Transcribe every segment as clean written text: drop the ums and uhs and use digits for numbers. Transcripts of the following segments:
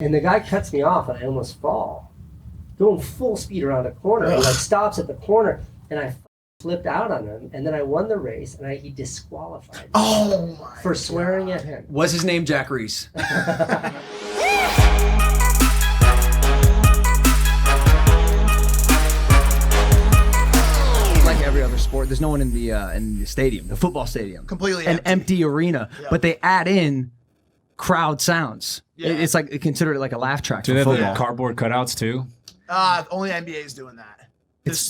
And the guy cuts me off, and I almost fall. Going full speed around a corner. He like stops at the corner, and I flipped out on him. And then I won the race, and he disqualified me for swearing at him. Was his name Jack Reese? Like every other sport, there's no one in the stadium, the football stadium. Completely an empty arena, but they add in crowd sounds. Yeah. It's like consider it like a laugh track. Do for they have football. like cardboard cutouts too? Only NBA's doing that.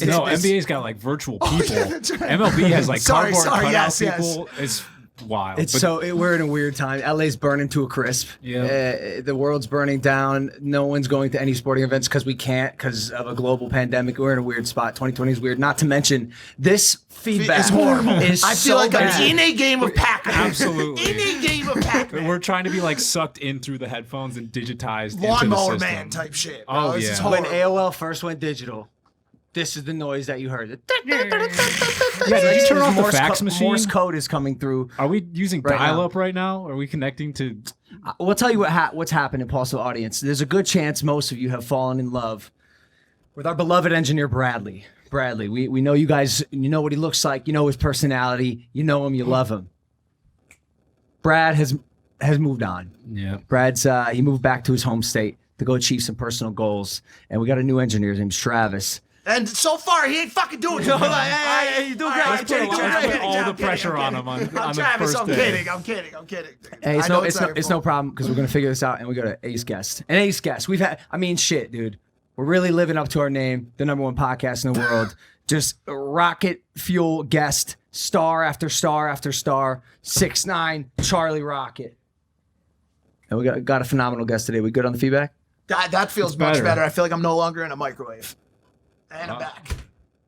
No, NBA's got like virtual people. That's right. MLB has like cardboard cutout yes. people. It's wild. We're in a weird time. LA's burning to a crisp. Yeah. The world's burning down. No one's going to any sporting events because we can't because of a global pandemic. We're in a weird spot. 2020 is weird. Not to mention this feedback is horrible. I feel like bad. I'm in a game of Pac-Man. Absolutely. In a game of Pac-Man. We're trying to be like sucked in through the headphones and digitized into the Lawnmower system. Man type shit. Bro. Oh, This yeah. is When horrible. AOL first went digital, this is the noise that you heard. Yeah, did you turn off the fax machine? Morse code is coming through. Are we using Right dial-up right now? Are we connecting to... We'll tell you what's happened, Impaulsive audience. There's a good chance most of you have fallen in love with our beloved engineer, Bradley. Bradley, we know you guys, you know what he looks like, you know his personality, you know him, you love him. Brad has moved on. Yeah. Brad's, he moved back to his home state to go achieve some personal goals. And we got a new engineer, his name's Travis. And so far, he ain't fucking doing it. Hey, you do great. Let's put all the pressure on him on the Travis, first I'm day. kidding. Hey, I know it's no problem because we're gonna figure this out and we got an ace guest. An ace guest. We've had, I mean, shit, dude. We're really living up to our name, the #1 podcast in the world. Just rocket fuel guest, star after star after star, 6'9", Charlie Rocket. And we got a phenomenal guest today. We good on the feedback? That feels much better. I feel like I'm no longer in a microwave. And I'm back.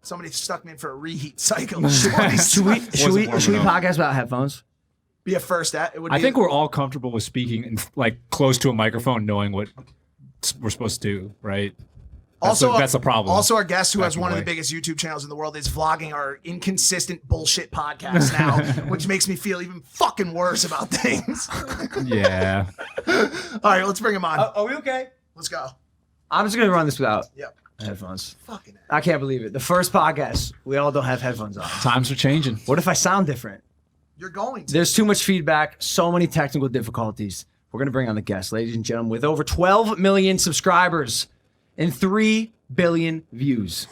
Somebody stuck me in for a reheat cycle. Should we podcast about headphones? be a first? I think we're all comfortable with speaking in, like close to a microphone, knowing what we're supposed to do, right? That's the problem. Also, our guest, who has one of the biggest YouTube channels in the world, is vlogging our inconsistent bullshit podcast now, which makes me feel even fucking worse about things. Yeah. All right, let's bring him on. Are we okay? Let's go. I'm just gonna run this without headphones. Fucking hell. I can't believe it. The first podcast, we all don't have headphones on. Times are changing. What if I sound different? You're going to. There's too much feedback, so many technical difficulties. We're going to bring on the guest, ladies and gentlemen, with over 12 million subscribers and 3 billion views.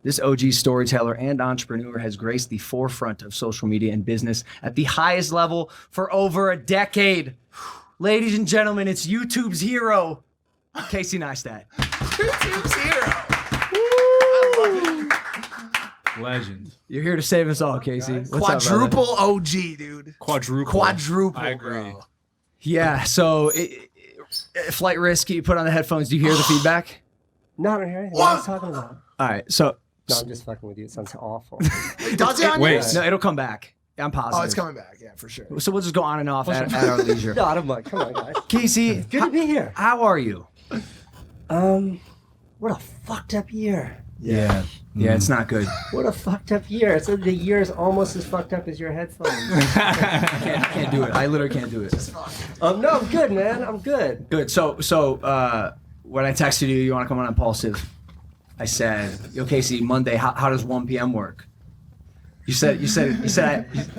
This OG storyteller and entrepreneur has graced the forefront of social media and business at the highest level for over a decade. Ladies and gentlemen, it's YouTube's hero, Casey Neistat. YouTube's hero. Legend. You're here to save us all, Casey. What's Quadruple up, OG, dude. Quadruple. I agree. Bro. Yeah, so flight risk, you put on the headphones. Do you hear the feedback? No, I don't hear anything. What are you talking about? All right, so... No, I'm just fucking with you. It sounds awful. Does it on wait. yours? No, it'll come back. I'm positive. Oh, it's coming back. Yeah, for sure. So we'll just go on and off at our leisure. No, I'm like, come on, guys. Casey, Good to be here. how are you? What a fucked up year. Yeah, it's not good. What a fucked up year. So the year is almost as fucked up as your headphones. Can't do it. I literally can't do it. No, I'm good, man. I'm good. Good. So when I texted you want to come on Impaulsive, I said, "Yo, Casey, Monday. How does 1 p.m. work?" You said I have kids.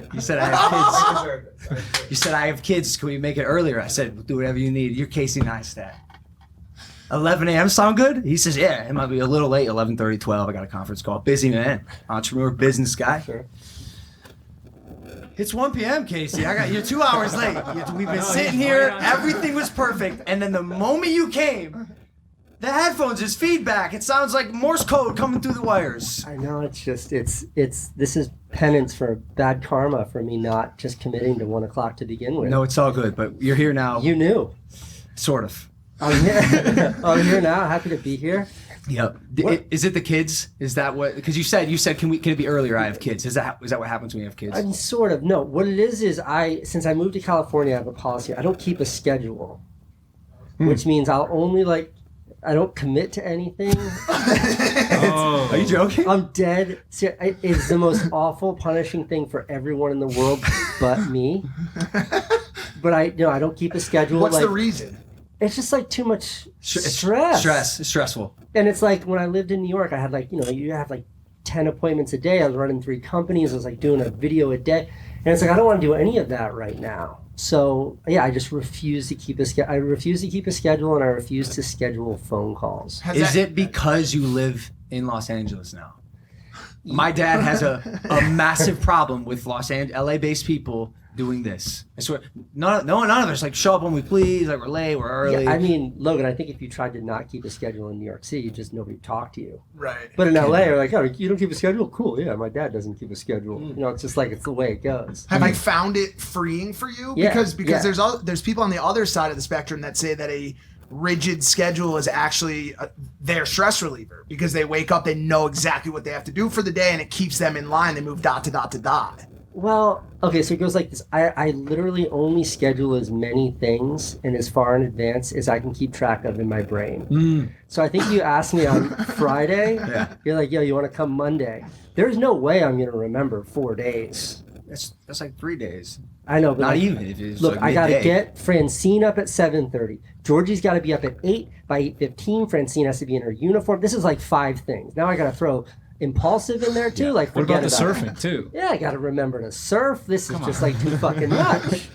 You said I have kids. Can we make it earlier? I said, do whatever you need. You're Casey Neistat. 11 a.m. sound good? He says, yeah, it might be a little late, 11:30, 12. I got a conference call. Busy man, entrepreneur, business guy. Sure. It's 1 p.m., Casey. You're 2 hours late. We've been sitting here. Everything was perfect. And then the moment you came, the headphones is feedback. It sounds like Morse code coming through the wires. I know, it's just, this is penance for bad karma for me not just committing to 1 o'clock to begin with. No, it's all good, but you're here now. You knew. Sort of. I'm here. I'm here now. Happy to be here. Yep. Is it the kids? Is that what? Because you said can it be earlier? I have kids. Is that what happens when you have kids? I mean, sort of. No, what it is since I moved to California, I have a policy. I don't keep a schedule, which means I'll only I don't commit to anything. Are you joking? I'm dead. It's the most awful, punishing thing for everyone in the world but me. But I don't keep a schedule. What's the reason? It's just like too much It's stressful. And it's like when I lived in New York, I had like, you have like 10 appointments a day. I was running 3 companies. I was like doing a video a day. And it's like, I don't want to do any of that right now. So yeah, I just refuse to keep a schedule. I refuse to keep a schedule, and I refuse to schedule phone calls. Is it because you live in Los Angeles now? My dad has a massive problem with LA-based people doing this. I swear, none of us like show up when we please, like we're late, we're early. Yeah, I mean, Logan, I think if you tried to not keep a schedule in New York City, just nobody would talk to you. Right. But in LA, you're like, oh, you don't keep a schedule? Cool. Yeah, my dad doesn't keep a schedule. It's just like it's the way it goes. Have you found it freeing for you? Yeah, Because there's people on the other side of the spectrum that say that a rigid schedule is actually their stress reliever, because they wake up, they know exactly what they have to do for the day, and it keeps them in line. They move dot to dot to dot. Well, okay, so it goes like this. I literally only schedule as many things and as far in advance as I can keep track of in my brain. So I think you asked me on Friday, you're like, yo, you want to come Monday? There's no way I'm going to remember 4 days. That's like 3 days. I know, but not even. If it's look, like I got to midday. get Francine up at 7:30. Georgie's got to be up at 8. By 8:15, Francine has to be in her uniform. This is like 5 things. Now I got to throw Impaulsive in there too. Yeah. Like, what about the forget surfing too? Yeah, I got to remember to surf. This is just like too fucking much.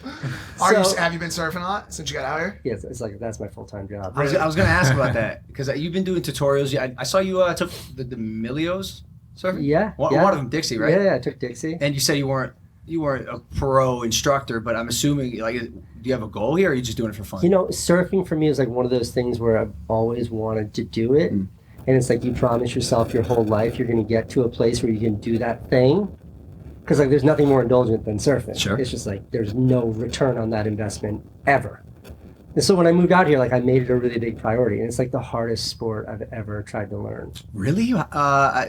Have you been surfing a lot since you got out here? Yeah, it's like that's my full-time job. I was going to ask about that because you've been doing tutorials. I saw you took the Milios surfing. Yeah, one of them, Dixie, right? Yeah, I took Dixie. And you said you weren't a pro instructor, but I'm assuming, like, do you have a goal here, or are you just doing it for fun? Surfing for me is like one of those things where I've always wanted to do it. And it's like you promise yourself your whole life you're going to get to a place where you can do that thing. Because like there's nothing more indulgent than surfing. Sure. It's just like there's no return on that investment ever. And so when I moved out here, like I made it a really big priority. And it's like the hardest sport I've ever tried to learn. Really?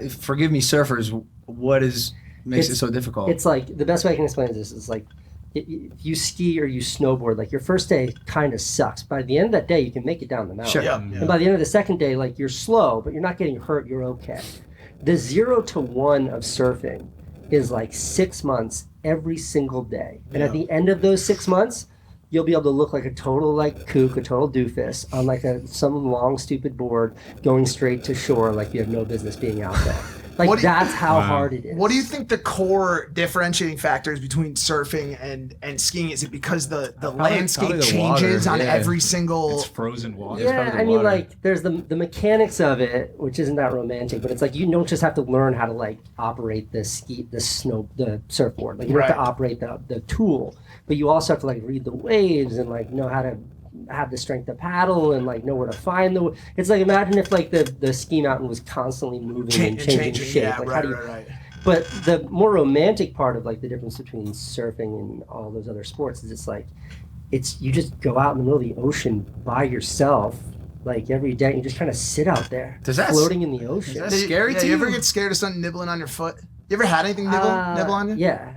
Forgive me, surfers. What makes it so difficult? It's like the best way I can explain this is like if you ski or you snowboard, like your first day kind of sucks. By the end of that day, you can make it down the mountain. Sure. Yeah. And by the end of the second day, like you're slow, but you're not getting hurt. You're okay. The 0 to 1 of surfing is like 6 months every single day. And at the end of those 6 months, you'll be able to look like a total like kook, a total doofus on like some long stupid board going straight to shore like you have no business being out there. Like that's how hard it is. What do you think the core differentiating factors between surfing and skiing? Is it because the landscape the changes water, on every single? It's frozen water. Yeah, I mean, like there's the mechanics of it, which isn't that romantic, but it's like you don't just have to learn how to like operate the surfboard. Like you have to operate the tool, but you also have to like read the waves and like know how to have the strength to paddle and like know where to find it's like imagine if like the ski mountain was constantly moving and changing shape. Yeah, like right. But the more romantic part of like the difference between surfing and all those other sports is it's you just go out in the middle of the ocean by yourself like every day and you just kind of sit out there floating in the ocean. Is that scary to you? You ever get scared of something nibbling on your foot? You ever had anything nibble on you? Yeah.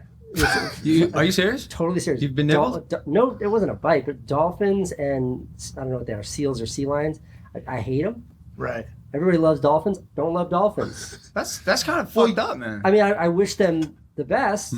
Are you serious? Totally serious. You've been nibbled? No, it wasn't a bite, but dolphins and I don't know what they are, seals or sea lions. I hate them. Right. Everybody loves dolphins. Don't love dolphins. That's kind of fucked up, man. I mean, I wish them the best,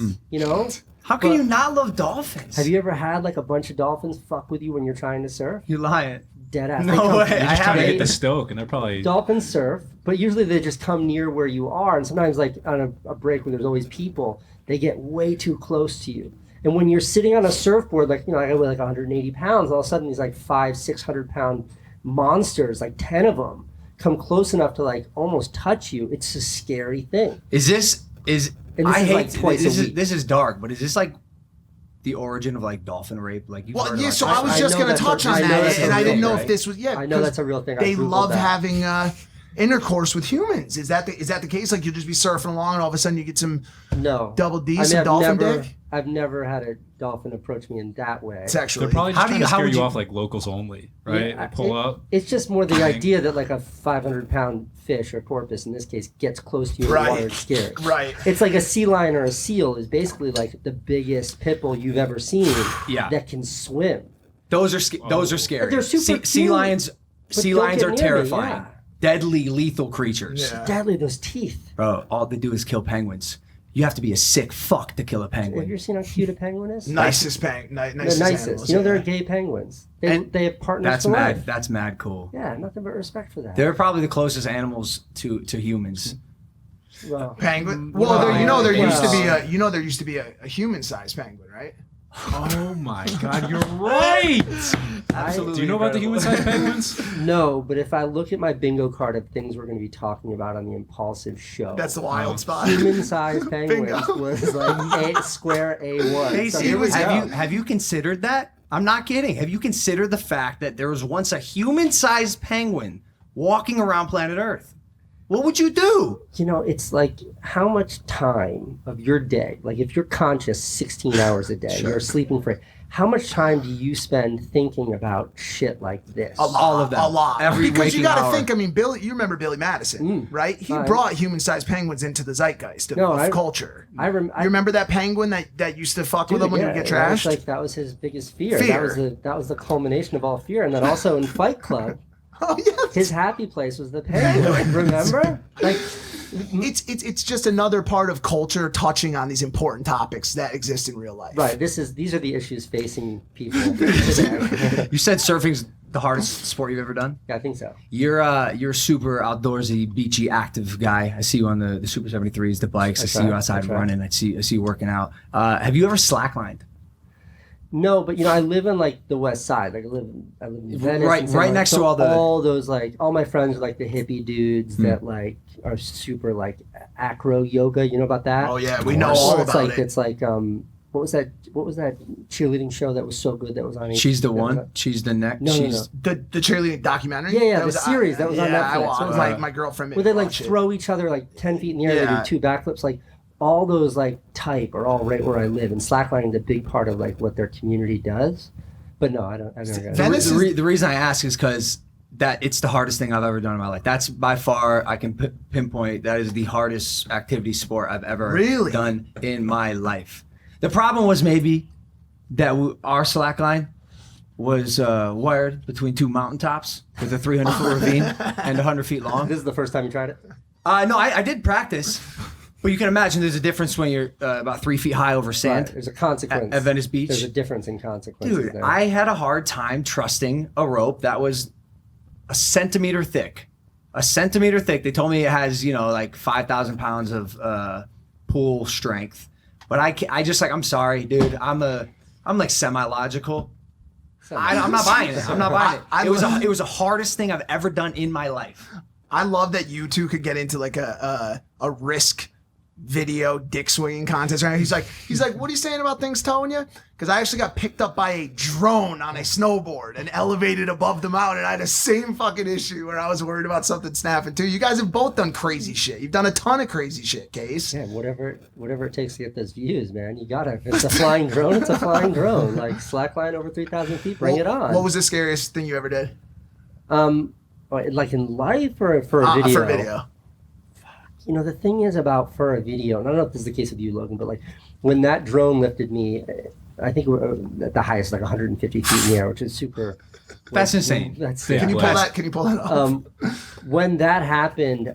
How can you not love dolphins? Have you ever had like a bunch of dolphins fuck with you when you're trying to surf? You're lying. Dead ass. No way. They're I just trying to haven't. hit the stoke, and they're probably Dolphins surf, but usually they just come near where you are. And sometimes like on a break where there's always people, they get way too close to you. And when you're sitting on a surfboard, like, I weigh like 180 pounds, all of a sudden these like 500-600 pound monsters, like 10 of them, come close enough to like almost touch you. It's a scary thing. This is dark, but is this like the origin of like dolphin rape? Like you Well, yeah, so I was just going to touch on that, and I didn't know if this was, I know that's a real thing. They love having intercourse with humans. Is that the case? Like you'll just be surfing along and all of a sudden you get some double D, some dolphin dick? I've never had a dolphin approach me in that way. Sexually. they're probably just trying to scare would you you- off like locals only, right? Yeah, They pull up. It's just more the idea that like a 500-pound fish or porpoise in this case gets close to you in the water. It's scary. Right. It's like a sea lion or a seal is basically like the biggest pit bull you've ever seen that can swim. Those are scary. They're super sea cute, lions. but Sea don't lions get are near me, terrifying. yeah. Deadly, lethal creatures. Yeah. Deadly, those teeth. Bro, all they do is kill penguins. You have to be a sick fuck to kill a Have penguin. you ever seen how cute a penguin is? Nicest penguin. The Nicest. nicest. Animals, You know, they're yeah. gay penguins. And They have partners That's for mad. life. That's mad cool. Yeah, nothing but respect for that. They're probably the closest animals to humans. Well, Penguin. Well, there used to be a human-sized penguin, right? Oh my God, you're right. Absolutely. Do you know about the human-sized penguins? No, but if I look at my bingo card of things we're going to be talking about on the Impulsive show, That's the wild spot. human-sized penguins Bingo. was like square A1. Hey, So see, here we go. have you considered that? I'm not kidding. Have you considered the fact that there was once a human-sized penguin walking around planet Earth? What would you do? You know, it's like how much time of your day, like if you're conscious 16 hours a day, you're sleeping for, how much time do you spend thinking about shit like this? A lot, All of them. a lot. Every Because you waking got to hour. think. I mean, Billy. You remember Billy Madison, right? He brought human-sized penguins into the zeitgeist of culture. I You remember that penguin that used to fuck with him when he would get trashed? That was his biggest fear. Fear. That was the culmination of all fear. And then also in Fight Club, Oh yes. his happy place was the penguin. Remember? Like, It's just another part of culture touching on these important topics that exist in real life. right. These are the issues facing people today. You said surfing's the hardest sport you've ever done? Yeah, I think so. You're a super outdoorsy, beachy, active guy. I see you on the Super 73s, the bikes. I see you outside running. I see you working out. Have you ever slacklined? No, but you know, I live in like the West Side. Like I live in Venice, Right- and so, right like, next so to all those like all my friends are like the hippie dudes that like are super like acro yoga. You know about that? Oh yeah, we know all it's about like it. it's like what was that cheerleading show that was so good that was on? She's the HBO? one. She's the neck. No, no, She's no. The cheerleading documentary. Yeah, That the series that was on yeah, Netflix. My girlfriend made Where they me like watch it. throw each other like 10 feet in the air. Yeah. They do 2 backflips. Like all those like type are all right where I live, and slacklining is a big part of like what their community does. But no, I don't. I've never got Venice the reason I ask is because that it's the hardest thing I've ever done in my life. That's by far I can pinpoint that is the hardest activity sport I've ever Really? done in my life. The problem was maybe that our slackline was wired between 2 mountaintops with a 300-foot ravine and 100 feet long. This is the first time you tried it. No, I did practice, but you can imagine there's a difference when you're about 3 feet high over sand. Right, there's a consequence At Venice Beach. There's a difference in consequences. Dude, there. I had a hard time trusting a rope that was a centimeter thick. A centimeter thick. They told me it has, like 5,000 pounds of pull strength. But I just like, I'm sorry, dude. I'm like semi-logical. I'm not buying it. I'm not buying it. It was the hardest thing I've ever done in my life. I love that you two could get into like a risk video dick swinging contest. Right? He's like, what are you saying about things towing you? Because I actually got picked up by a drone on a snowboard and elevated above the mountain. I had the same fucking issue where I was worried about something snapping too. You guys have both done crazy shit. You've done a ton of crazy shit, Case. Yeah, whatever it takes to get those views, man. You gotta. If it's a flying drone, it's a flying drone. Like slackline over 3,000 feet, bring it on. What was the scariest thing you ever did? Like in life or for a video? For video. You know, the thing is about for a video, and I don't know if this is the case with you, Logan, but like when that drone lifted me, I think we were at the highest, like 150 feet in the air, which is super. That's insane. That's Yeah. Can you pull that off? When that happened,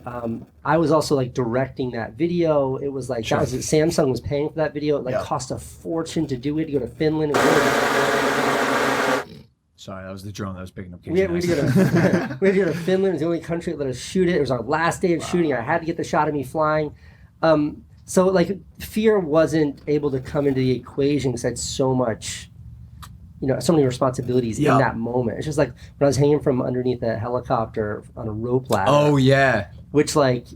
I was also like directing that video. It was like Samsung was paying for that video. It cost a fortune to do it. You go to Finland. Sorry, that was the drone that was picking up Casey We had to go to Finland. It was the only country that let us shoot it. It was our last day of shooting. I had to get the shot of me flying. So like fear wasn't able to come into the equation because I had so much, so many responsibilities in that moment. It's just like when I was hanging from underneath a helicopter on a rope ladder. Oh yeah. Which like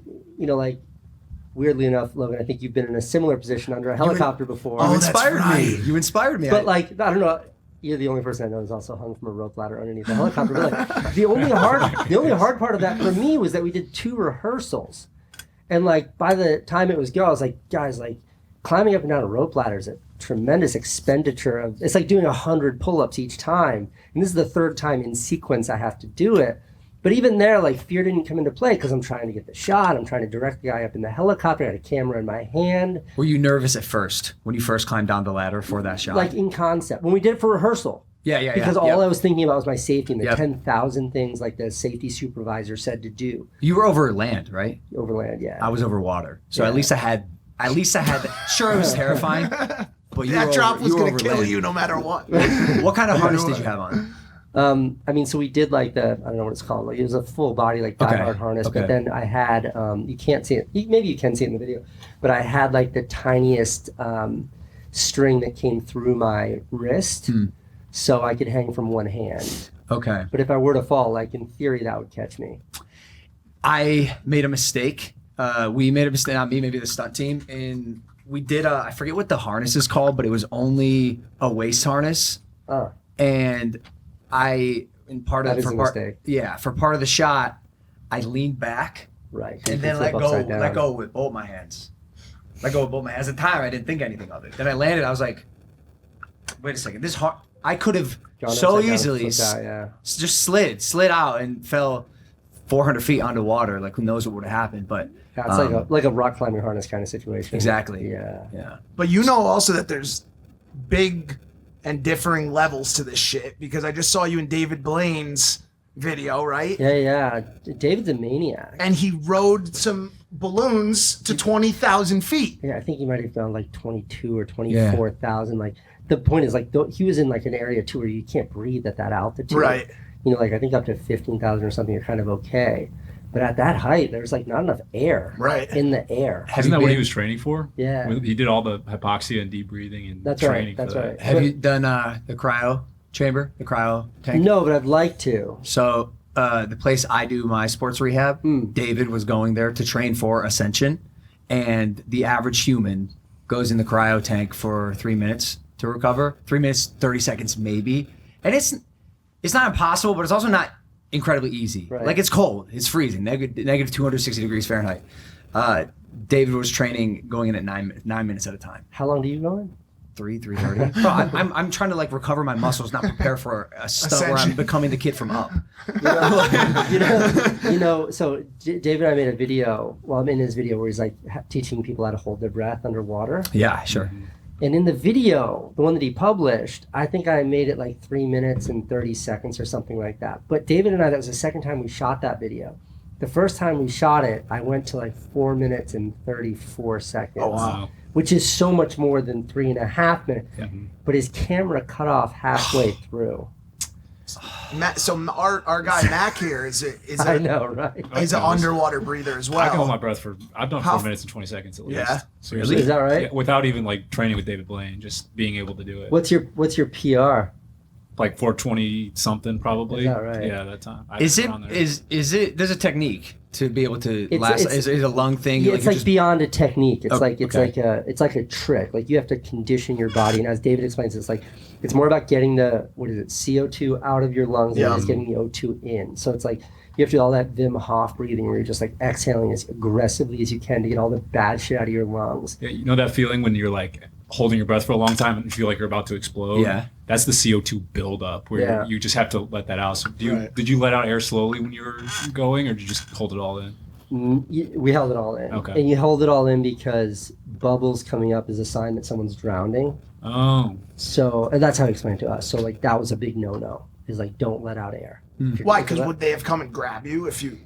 weirdly enough, Logan, I think you've been in a similar position under a helicopter before. Oh, You that's inspired me. right. You inspired me. But like, I don't know. You're the only person I know who's also hung from a rope ladder underneath a helicopter. But like, the only hard part of that for me was that we did 2 rehearsals, and like by the time it was go, I was like, guys, like climbing up and down a rope ladder is a tremendous expenditure of. It's like doing 100 pull-ups each time, and this is the 3rd time in sequence I have to do it. But even there, like fear didn't come into play because I'm trying to get the shot. I'm trying to direct the guy up in the helicopter. I had a camera in my hand. Were you nervous at first when you first climbed down the ladder for that shot? Like in concept, when we did it for rehearsal. Yeah. Because all I was thinking about was my safety and the 10,000 things like the safety supervisor said to do. You were over land, right? Over land, yeah. I was over water, so at least I had At least I had that. Sure, it was terrifying, but That drop was going to kill you no matter what. What kind of harness did you have on? I mean, so we did like I don't know what it's called. Like it was a full body, like diehard harness. Okay. But then I had, you can't see it. Maybe you can see it in the video, but I had like the tiniest string that came through my wrist, so I could hang from one hand. Okay. But if I were to fall, like in theory, that would catch me. I made a mistake. We made a mistake, not me, maybe the stunt team, and we did. I forget what the harness is called, but it was only a waist harness, and for part of the shot, I leaned back, right, and then let go with both my hands. At the time, I didn't think anything of it. Then I landed. I was like, wait a second, this hard. I could have so easily just slid out and fell 400 feet onto water. Like who knows what would have happened, but. Yeah, it's like a rock climbing harness kind of situation. Exactly. Yeah. But you know also that there's big and differing levels to this shit, because I just saw you in David Blaine's video, right? Yeah. David's a maniac. And he rode some balloons to 20,000 feet. Yeah, I think he might have gone like 22 or 24,000. Like the point is, like he was in like an area too where you can't breathe at that altitude. Right. You know, like I think up to 15,000 or something, you're kind of okay. But at that height, there's like not enough air in the air. Isn't that what he was training for? Yeah. He did all the hypoxia and deep breathing and That's training right. That's for that. right. Have you done the cryo chamber, the cryo tank? No, but I'd like to. So the place I do my sports rehab, David was going there to train for Ascension, and the average human goes in the cryo tank for 3 minutes to recover. 3 minutes, 30 seconds maybe. And it's not impossible, but it's also not incredibly easy. Right. Like it's cold, it's freezing, negative 260 degrees Fahrenheit. David was training going in at 9 minutes at a time. How long do you go in? 3:30. Bro, I'm trying to like recover my muscles, not prepare for a stunt where I'm becoming the kid from Up. So David and I made a video. Well, I'm in his video where he's like teaching people how to hold their breath underwater. Yeah, sure. And in the video, the one that he published, I think I made it like 3 minutes and 30 seconds or something like that. But David and I, that was the second time we shot that video. The first time we shot it, I went to like 4 minutes and 34 seconds. Oh, wow. Which is so much more than 3.5 minutes. Yeah. But his camera cut off halfway through. So our guy Mac here is I know, right? He's an underwater breather as well. I can hold my breath I've done 4 minutes and 20 seconds at least. Yeah. Seriously. Is that right? Yeah, without even like training with David Blaine, just being able to do it. What's your PR? Like 420 something probably. Is that right? Yeah, that time. Is it there's a technique to be able to last? Is it a lung thing? Yeah, it's like beyond a technique. It's it's like a trick. Like you have to condition your body, and as David explains, it's more about getting the CO2 out of your lungs than it is getting the O2 in. So it's like you have to do all that Wim Hof breathing where you're just like exhaling as aggressively as you can to get all the bad shit out of your lungs. Yeah, you know that feeling when you're like holding your breath for a long time and you feel like you're about to explode? Yeah. That's the CO2 buildup where you just have to let that out. So did you let out air slowly when you were going, or did you just hold it all in? We held it all in. Okay. And you hold it all in because bubbles coming up is a sign that someone's drowning. Oh. So, and that's how he explained it to us. So like that was a big no-no. Is like don't let out air. Why? Because would they have come and grab you if you?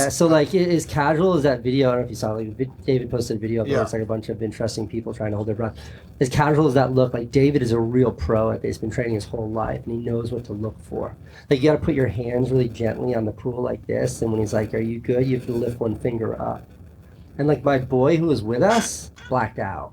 So like as casual as that video. I don't know if you saw. Like David posted a video of it. It's like a bunch of interesting people trying to hold their breath. As casual as that looked, like David is a real pro at this. He's been training his whole life, and he knows what to look for. Like you got to put your hands really gently on the pool like this, and when he's like, "Are you good?" You have to lift one finger up. And like my boy who was with us blacked out.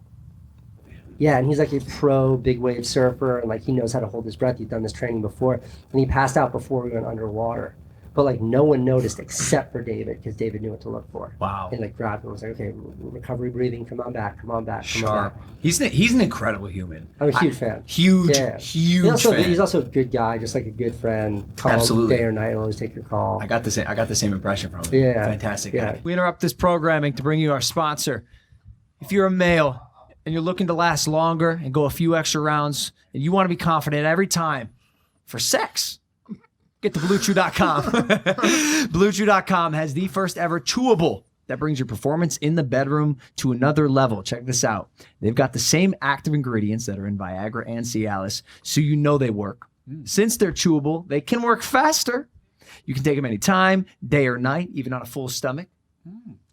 Yeah, and he's like a pro big wave surfer, and like he knows how to hold his breath. He's done this training before, and he passed out before we went underwater. But like no one noticed except for David, because David knew what to look for. Wow. And like grabbed him and was like, okay, recovery breathing, come on back. Sharp. He's an incredible human. I'm a huge fan. Huge fan. He's also a good guy, just like a good friend. Call him day or night, and always take your call. I got the same impression from him. Yeah. Fantastic guy. Yeah. We interrupt this programming to bring you our sponsor. If you're a male and you're looking to last longer and go a few extra rounds, and you want to be confident every time for sex, get to BlueChew.com. BlueChew.com has the first ever chewable that brings your performance in the bedroom to another level. Check this out. They've got the same active ingredients that are in Viagra and Cialis, so you know they work. Since they're chewable, they can work faster. You can take them anytime, day or night, even on a full stomach.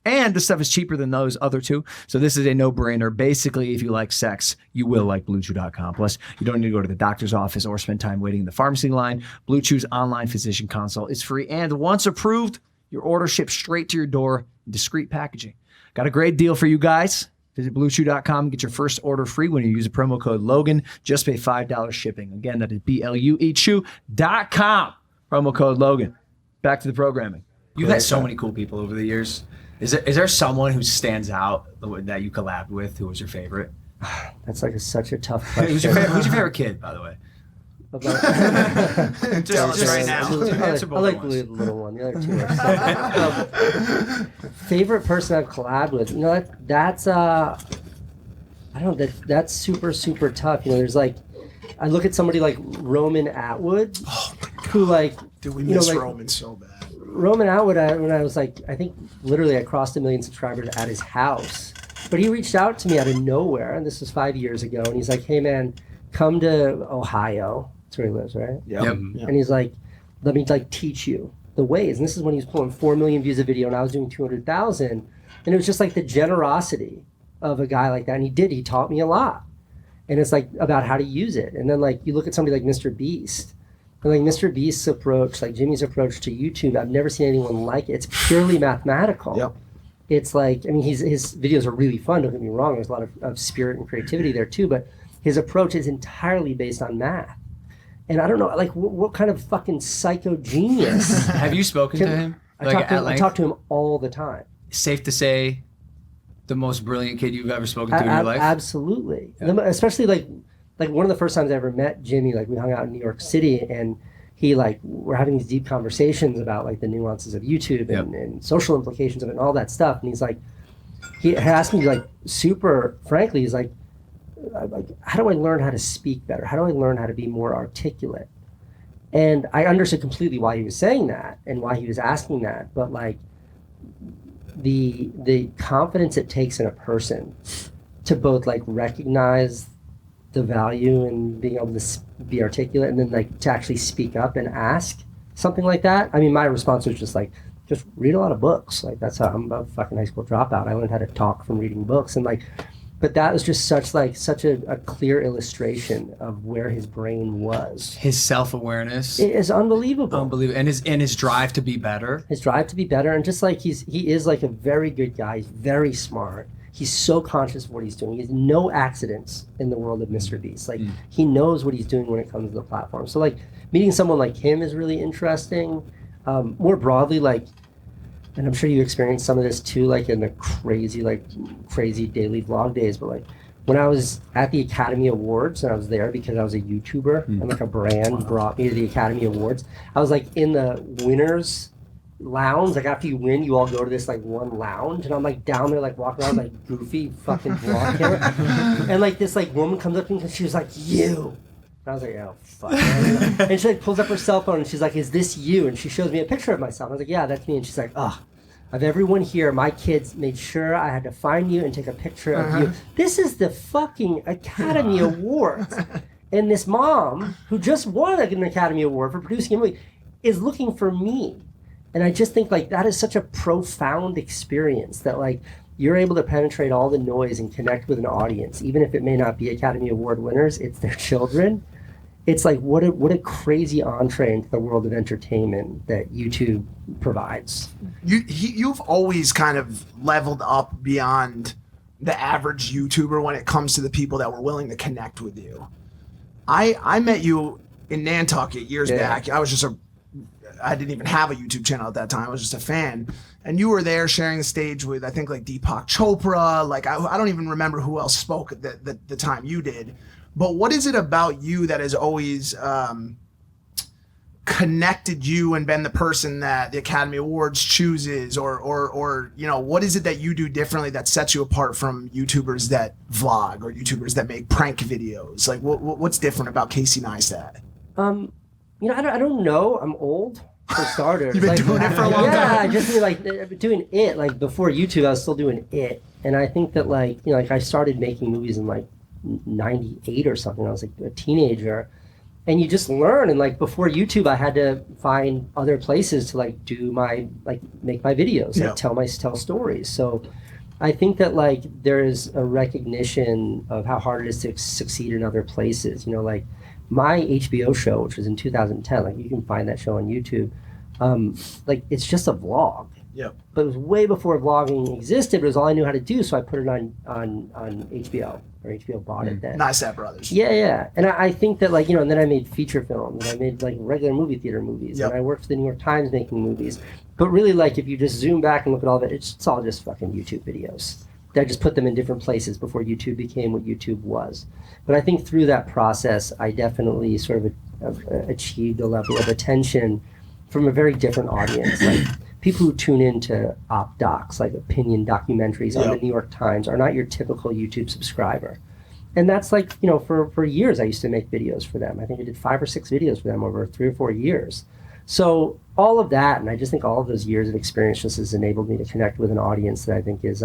And the stuff is cheaper than those other two. So this is a no-brainer. Basically, if you like sex, you will like BlueChew.com. Plus, you don't need to go to the doctor's office or spend time waiting in the pharmacy line. Blue Chew's online physician consult is free. And once approved, your order ships straight to your door in discreet packaging. Got a great deal for you guys. Visit BlueChew.com and get your first order free when you use a promo code Logan. Just pay $5 shipping. Again, that is BlueChew.com. Promo code Logan. Back to the programming. You've had so many cool people over the years. Is there someone who stands out that you collabed with who was your favorite? That's like such a tough question. Who's your favorite kid, by the way? Tell us right now. I like the little one. The other two are favorite person I've collabed with. You know, that's I don't know, that's super, super tough. You know, there's like, I look at somebody like Roman Atwood, who like, dude, we miss Roman so bad. Roman Atwood, when I was like, I think literally I crossed 1 million subscribers at his house. But he reached out to me out of nowhere, and this was 5 years ago, and he's like, hey man, come to Ohio. That's where he lives, right? Yep. And he's like, let me like teach you the ways. And this is when he was pulling 4 million views a video, and I was doing 200,000. And it was just like the generosity of a guy like that. And he taught me a lot. And it's like about how to use it. And then like you look at somebody like Mr. Beast. And like Mr. Beast's approach, like Jimmy's approach to YouTube, I've never seen anyone like it. It's purely mathematical. Yep. It's like, I mean, his videos are really fun, don't get me wrong. There's a lot of spirit and creativity there too, but his approach is entirely based on math. And I don't know, like, what kind of fucking psycho genius. Have you spoken to him? I talk to him all the time. Safe to say, the most brilliant kid you've ever spoken to in your life? Absolutely. Yeah. Especially like one of the first times I ever met Jimmy, like we hung out in New York City, and he like, we're having these deep conversations about like the nuances of YouTube and social implications of it and all that stuff. And he's like, he asked me like super frankly, he's like, how do I learn how to speak better? How do I learn how to be more articulate? And I understood completely why he was saying that and why he was asking that. But like the confidence it takes in a person to both like recognize the value in being able to be articulate and then like to actually speak up and ask something like that. I mean, my response was just like, just read a lot of books. Like that's how I'm a fucking high school dropout. I learned how to talk from reading books and like, but that was just such a clear illustration of where his brain was. His self-awareness. It is unbelievable. Unbelievable. And his drive to be better. His drive to be better. And just like he is like a very good guy. He's very smart. He's so conscious of what he's doing. He has no accidents in the world of Mr. Beast. Like he knows what he's doing when it comes to the platform. So like meeting someone like him is really interesting. More broadly, like, and I'm sure you experienced some of this too, like in the crazy daily vlog days, but like when I was at the Academy Awards and I was there because I was a YouTuber and like a brand brought me to the Academy Awards, I was like in the winners lounge. Like after you win, you all go to this like one lounge and I'm like down there like walking around like goofy fucking vlog camera. And like this like woman comes up to me and she was like, you. And I was like, oh, fuck. And she like pulls up her cell phone and she's like, is this you? And she shows me a picture of myself. I was like, yeah, that's me. And she's like, oh, of everyone here, my kids made sure I had to find you and take a picture of you. This is the fucking Academy Awards. And this mom, who just won an Academy Award for producing a movie, is looking for me. And I just think like that is such a profound experience that like you're able to penetrate all the noise and connect with an audience, even if it may not be Academy Award winners, it's their children. It's like, what a crazy entree into the world of entertainment that YouTube provides. You've always kind of leveled up beyond the average YouTuber when it comes to the people that were willing to connect with you. I met you in Nantucket years back. I didn't even have a YouTube channel at that time. I was just a fan. And you were there sharing the stage with, I think, like Deepak Chopra. Like, I don't even remember who else spoke at the time you did. But what is it about you that has always connected you and been the person that the Academy Awards chooses? Or you know, what is it that you do differently that sets you apart from YouTubers that vlog or YouTubers that make prank videos? Like, what's different about Casey Neistat? You know, I don't know. I'm old. For starters. You've been doing it for a long time. Yeah, just like doing it. Like before YouTube, I was still doing it. And I think that like, you know, like I started making movies in like 98 or something. I was like a teenager. and you just learn. And like before YouTube, I had to find other places to like do my make my videos, like tell stories. So I think that like there's a recognition of how hard it is to succeed in other places. You know, like my HBO show, which was in 2010, like you can find that show on YouTube. Like it's just a vlog. Yep. But it was way before vlogging existed. But it was all I knew how to do, so I put it on HBO, or HBO bought it then. Neistat brothers. Yeah. And I think that like, you know, and then I made feature films, and I made like regular movie theater movies, and I worked for the New York Times making movies. But really, like, if you just zoom back and look at all of it, it's all just fucking YouTube videos. I just put them in different places before YouTube became what YouTube was. But I think through that process, I definitely sort of achieved a level of attention from a very different audience. Like people who tune into op docs, like opinion documentaries on the New York Times, are not your typical YouTube subscriber. And that's like, you know, for years I used to make videos for them. I think I did 5 or 6 videos for them over 3 or 4 years. So all of that, and I just think all of those years of experience just has enabled me to connect with an audience that I think is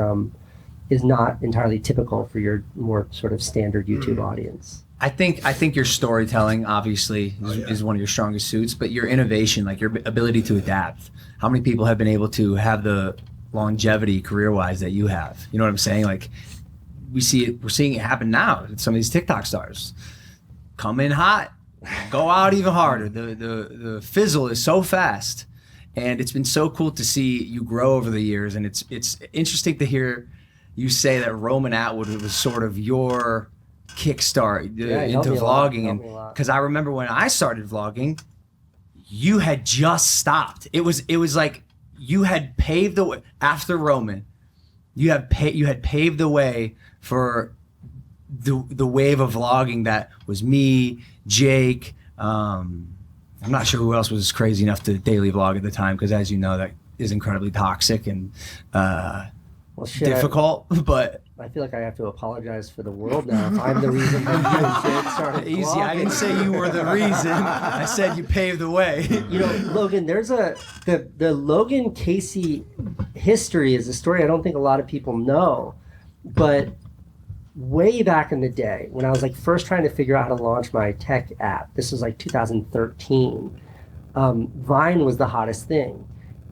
not entirely typical for your more sort of standard YouTube audience. I think your storytelling obviously is one of your strongest suits, but your innovation, like your ability to adapt. How many people have been able to have the longevity career-wise that you have? You know what I'm saying? Like we're seeing it happen now. Some of these TikTok stars come in hot, go out even harder. The fizzle is so fast, and it's been so cool to see you grow over the years. And it's interesting to hear you say that Roman Atwood was sort of your kickstart into vlogging, and because I remember when I started vlogging, you had just stopped. It was like you had paved the way after Roman. You had paved the way for the wave of vlogging that was me, Jake. I'm not sure who else was crazy enough to daily vlog at the time, because as you know, that is incredibly toxic and difficult. But I feel like I have to apologize for the world now if I'm the reason that you and Jake started easy. vlogging. I didn't say you were the reason. I said you paved the way. You know, Logan, there's the Logan Casey history is a story I don't think a lot of people know, but way back in the day when I was like first trying to figure out how to launch my tech app, this was like 2013, Vine was the hottest thing.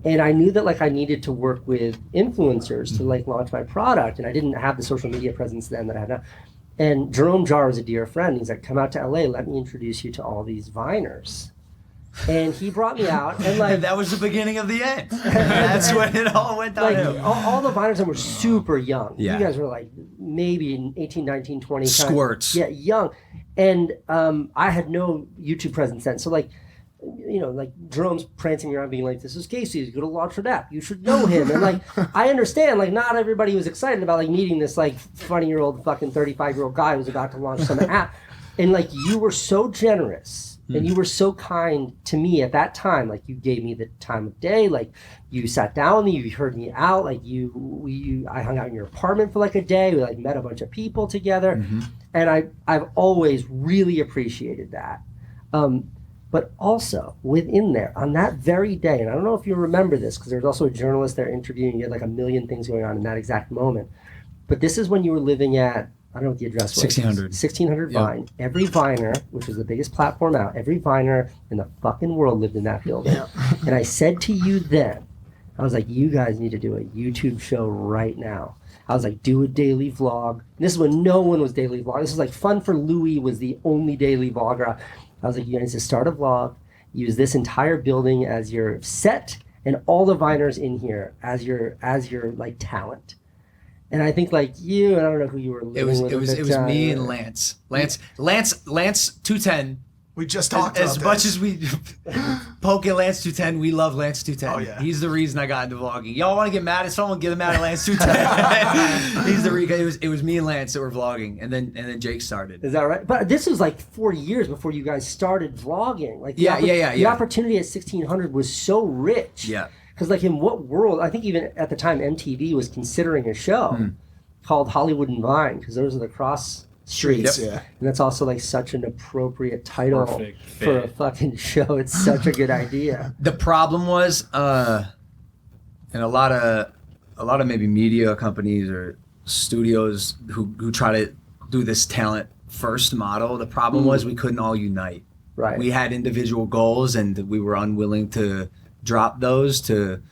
And I knew that like I needed to work with influencers to like launch my product, and I didn't have the social media presence then that I have now. And Jerome Jarre was a dear friend. He's like, come out to LA, let me introduce you to all these Viners. And he brought me out, and like that was the beginning of the end. That's when it all went downhill. Like, all the Viners were super young. Yeah. You guys were like maybe 18, 19, 20. Squirts. Yeah, young. And I had no YouTube presence then. So like, you know, like Jerome's prancing around being like, this is Casey, he's gonna launch an app, you should know him. And like, I understand, like not everybody was excited about like meeting this like 20-year-old fucking 35-year-old guy who's about to launch some app. And like, you were so generous and you were so kind to me at that time. Like you gave me the time of day, like you sat down with me, you heard me out, like I hung out in your apartment for like a day, we like met a bunch of people together. And I've always really appreciated that. But also within there, on that very day, and I don't know if you remember this, because there's also a journalist there interviewing, you had like a million things going on in that exact moment. But this is when you were living at, I don't know what the address was. 1600 Vine. Every Viner, which was the biggest platform out, every Viner in the fucking world lived in that building. And I said to you then, I was like, you guys need to do a YouTube show right now. I was like, do a daily vlog. And this is when no one was daily vlogging. This was like Fun for Louie was the only daily vlogger. I was like, you guys need to start a vlog, use this entire building as your set, and all the Viners in here as your like talent. And I think like you, and I don't know who you were living with. It was me and Lance 210. We just talked as about much this. as we poke at Lance 210, we love Lance 210. Oh, yeah. He's the reason I got into vlogging. Y'all want to get mad at someone? Get mad at Lance 210. He's the reason. It was me and Lance that were vlogging, and then Jake started. Is that right? But this was like 4 years before you guys started vlogging. Like the opportunity at 1600 was so rich. Yeah. Because like in what world? I think even at the time MTV was considering a show called Hollywood and Vine, because those are the cross streets. Yeah. And that's also like such an appropriate title for a fit. fucking show. It's such a good idea. The problem was, and a lot of maybe media companies or studios who try to do this talent first model. The problem was we couldn't all unite. Right. We had individual goals, and we were unwilling to drop those to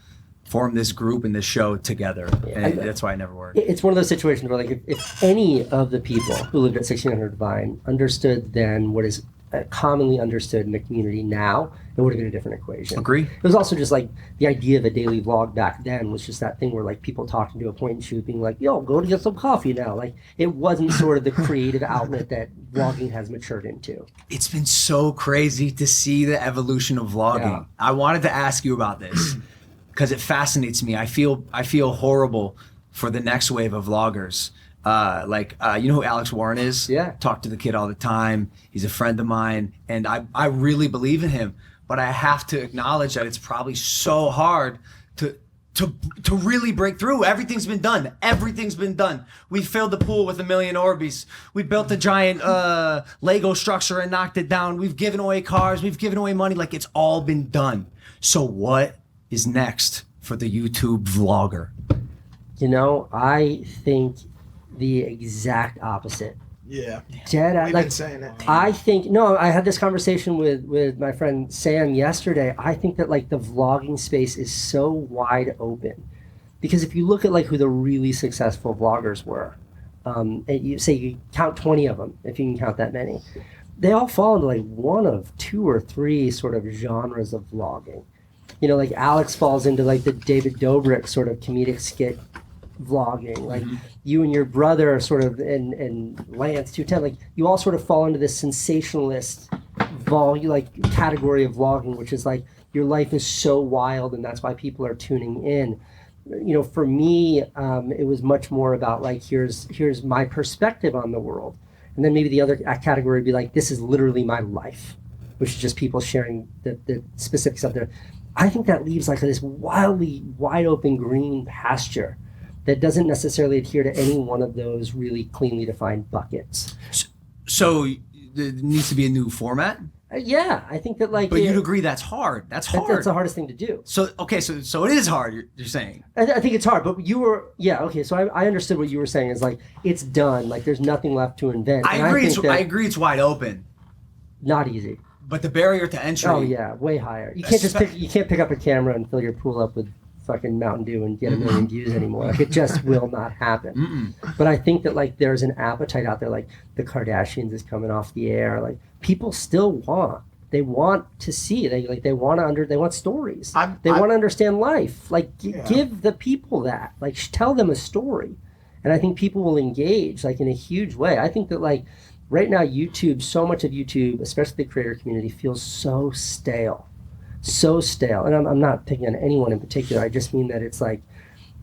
form this group and this show together. And that's why it never worked. It's one of those situations where, like, if any of the people who lived at 1600 Vine understood then what is commonly understood in the community now, it would have been a different equation. Agree. It was also just like the idea of a daily vlog back then was just that thing where like people talking to a point and shoot being like, yo, go to get some coffee now. Like it wasn't sort of the creative outlet that vlogging has matured into. It's been so crazy to see the evolution of vlogging. Yeah. I wanted to ask you about this because it fascinates me. I feel horrible for the next wave of vloggers. You know who Alex Warren is? Yeah. Talk to the kid all the time. He's a friend of mine, and I really believe in him. But I have to acknowledge that it's probably so hard to really break through. Everything's been done. Everything's been done. We filled the pool with 1 million Orbeez. We built a giant Lego structure and knocked it down. We've given away cars. We've given away money. Like, it's all been done. So what is next for the YouTube vlogger? You know, I think the exact opposite. Yeah. Dead. We've Like, been saying it. I think I had this conversation with my friend Sam yesterday. I think that like the vlogging space is so wide open because if you look at like who the really successful vloggers were, and you say you count 20 of them, if you can count that many, they all fall into like one of 2 or 3 sort of genres of vlogging. You know, like Alex falls into like the David Dobrik sort of comedic skit vlogging, like you and your brother sort of, and Lance 210, like you all sort of fall into this sensationalist category of vlogging, which is like your life is so wild and that's why people are tuning in. You know, for me, it was much more about like here's my perspective on the world, and then maybe the other category would be like this is literally my life, which is just people sharing the specifics of their. I think that leaves like this wildly wide open green pasture that doesn't necessarily adhere to any one of those really cleanly defined buckets. So there needs to be a new format? Yeah, I think that like... But you'd agree that's hard. That's hard. That's the hardest thing to do. So it is hard, you're saying? I think it's hard, but you were... Yeah, okay, so I understood what you were saying is like, it's done, like there's nothing left to invent. I agree it's wide open. Not easy. But the barrier to entry... Oh yeah, way higher. You can't pick up a camera and fill your pool up with fucking Mountain Dew and get 1 million views anymore. Like it just will not happen. But I think that like there's an appetite out there, like the Kardashians is coming off the air. Like people still want to see. They want stories. They want to understand life. Like give the people that. Like tell them a story, and I think people will engage like in a huge way. I think that like right now so much of YouTube, especially the creator community, feels so stale. And I'm not picking on anyone in particular. I just mean that it's like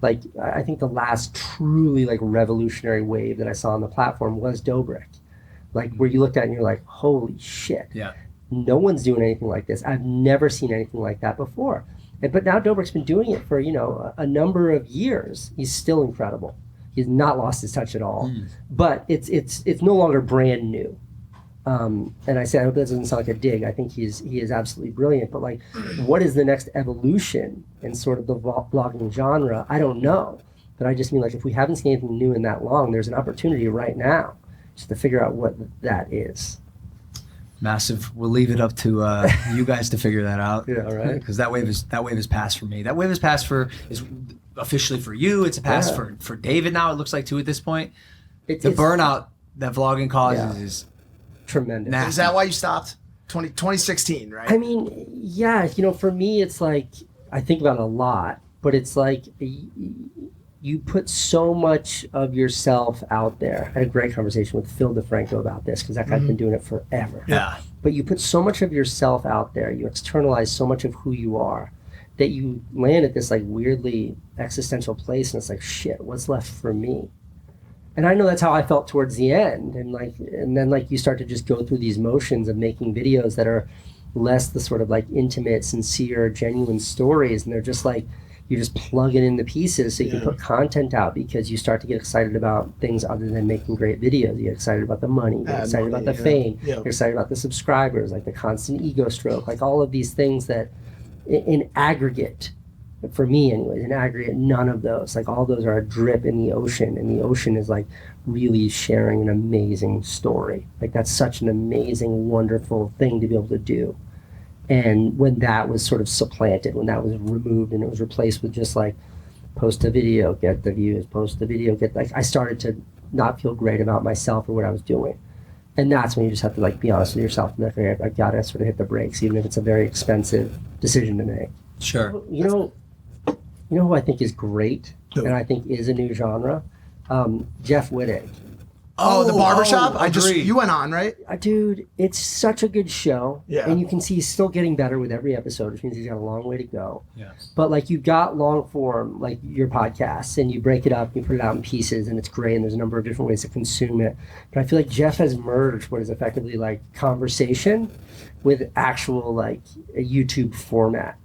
I think the last truly like revolutionary wave that I saw on the platform was Dobrik, like where you looked at it and you're like, holy shit, yeah, no one's doing anything like this. I've never seen anything like that before. But now Dobrik's been doing it for a number of years. He's still incredible. He's not lost his touch at all. But it's no longer brand new. And I say, I hope that doesn't sound like a dig. I think he is absolutely brilliant. But like, what is the next evolution in sort of the vlogging genre? I don't know. But I just mean like, if we haven't seen anything new in that long, there's an opportunity right now just to figure out what that is. Massive. We'll leave it up to you guys to figure that out. Yeah, all right. Because that wave is passed for me. That wave is passed is officially for you. It's a pass for David now. It looks like too at this point. The burnout that vlogging causes is tremendous. Nasty. Is that why you stopped? 2016, right? I mean, yeah, for me, it's like, I think about it a lot, but it's like you put so much of yourself out there. I had a great conversation with Phil DeFranco about this because that guy's been doing it forever. Yeah. But you put so much of yourself out there, you externalize so much of who you are that you land at this like weirdly existential place and it's like, shit, what's left for me? And I know that's how I felt towards the end. And then like you start to just go through these motions of making videos that are less the sort of like intimate, sincere, genuine stories. And they're just like, you just plug it in the pieces so you can put content out because you start to get excited about things other than making great videos. You get excited about the money, you get excited about the fame, you're excited about the subscribers, like the constant ego stroke, like all of these things that in aggregate for me anyways, in aggregate, none of those. Like all those are a drip in the ocean, and the ocean is like really sharing an amazing story. Like that's such an amazing, wonderful thing to be able to do. And when that was sort of supplanted, when that was removed and it was replaced with just like post a video, get the views, post the video, get like, I started to not feel great about myself or what I was doing. And that's when you just have to like be honest with yourself and like, okay, I've got to sort of hit the brakes, even if it's a very expensive decision to make. Sure. You know who I think is great, Who? and I think is a new genre? Jeff Whitaker. Oh, the barbershop? agreed. You went on, right? Dude, it's such a good show. Yeah. And you can see he's still getting better with every episode, which means he's got a long way to go. Yes. But like you've got long form, like your podcasts, and you break it up, you put it out in pieces, and it's great, and there's a number of different ways to consume it. But I feel like Jeff has merged what is effectively like conversation with actual like a YouTube format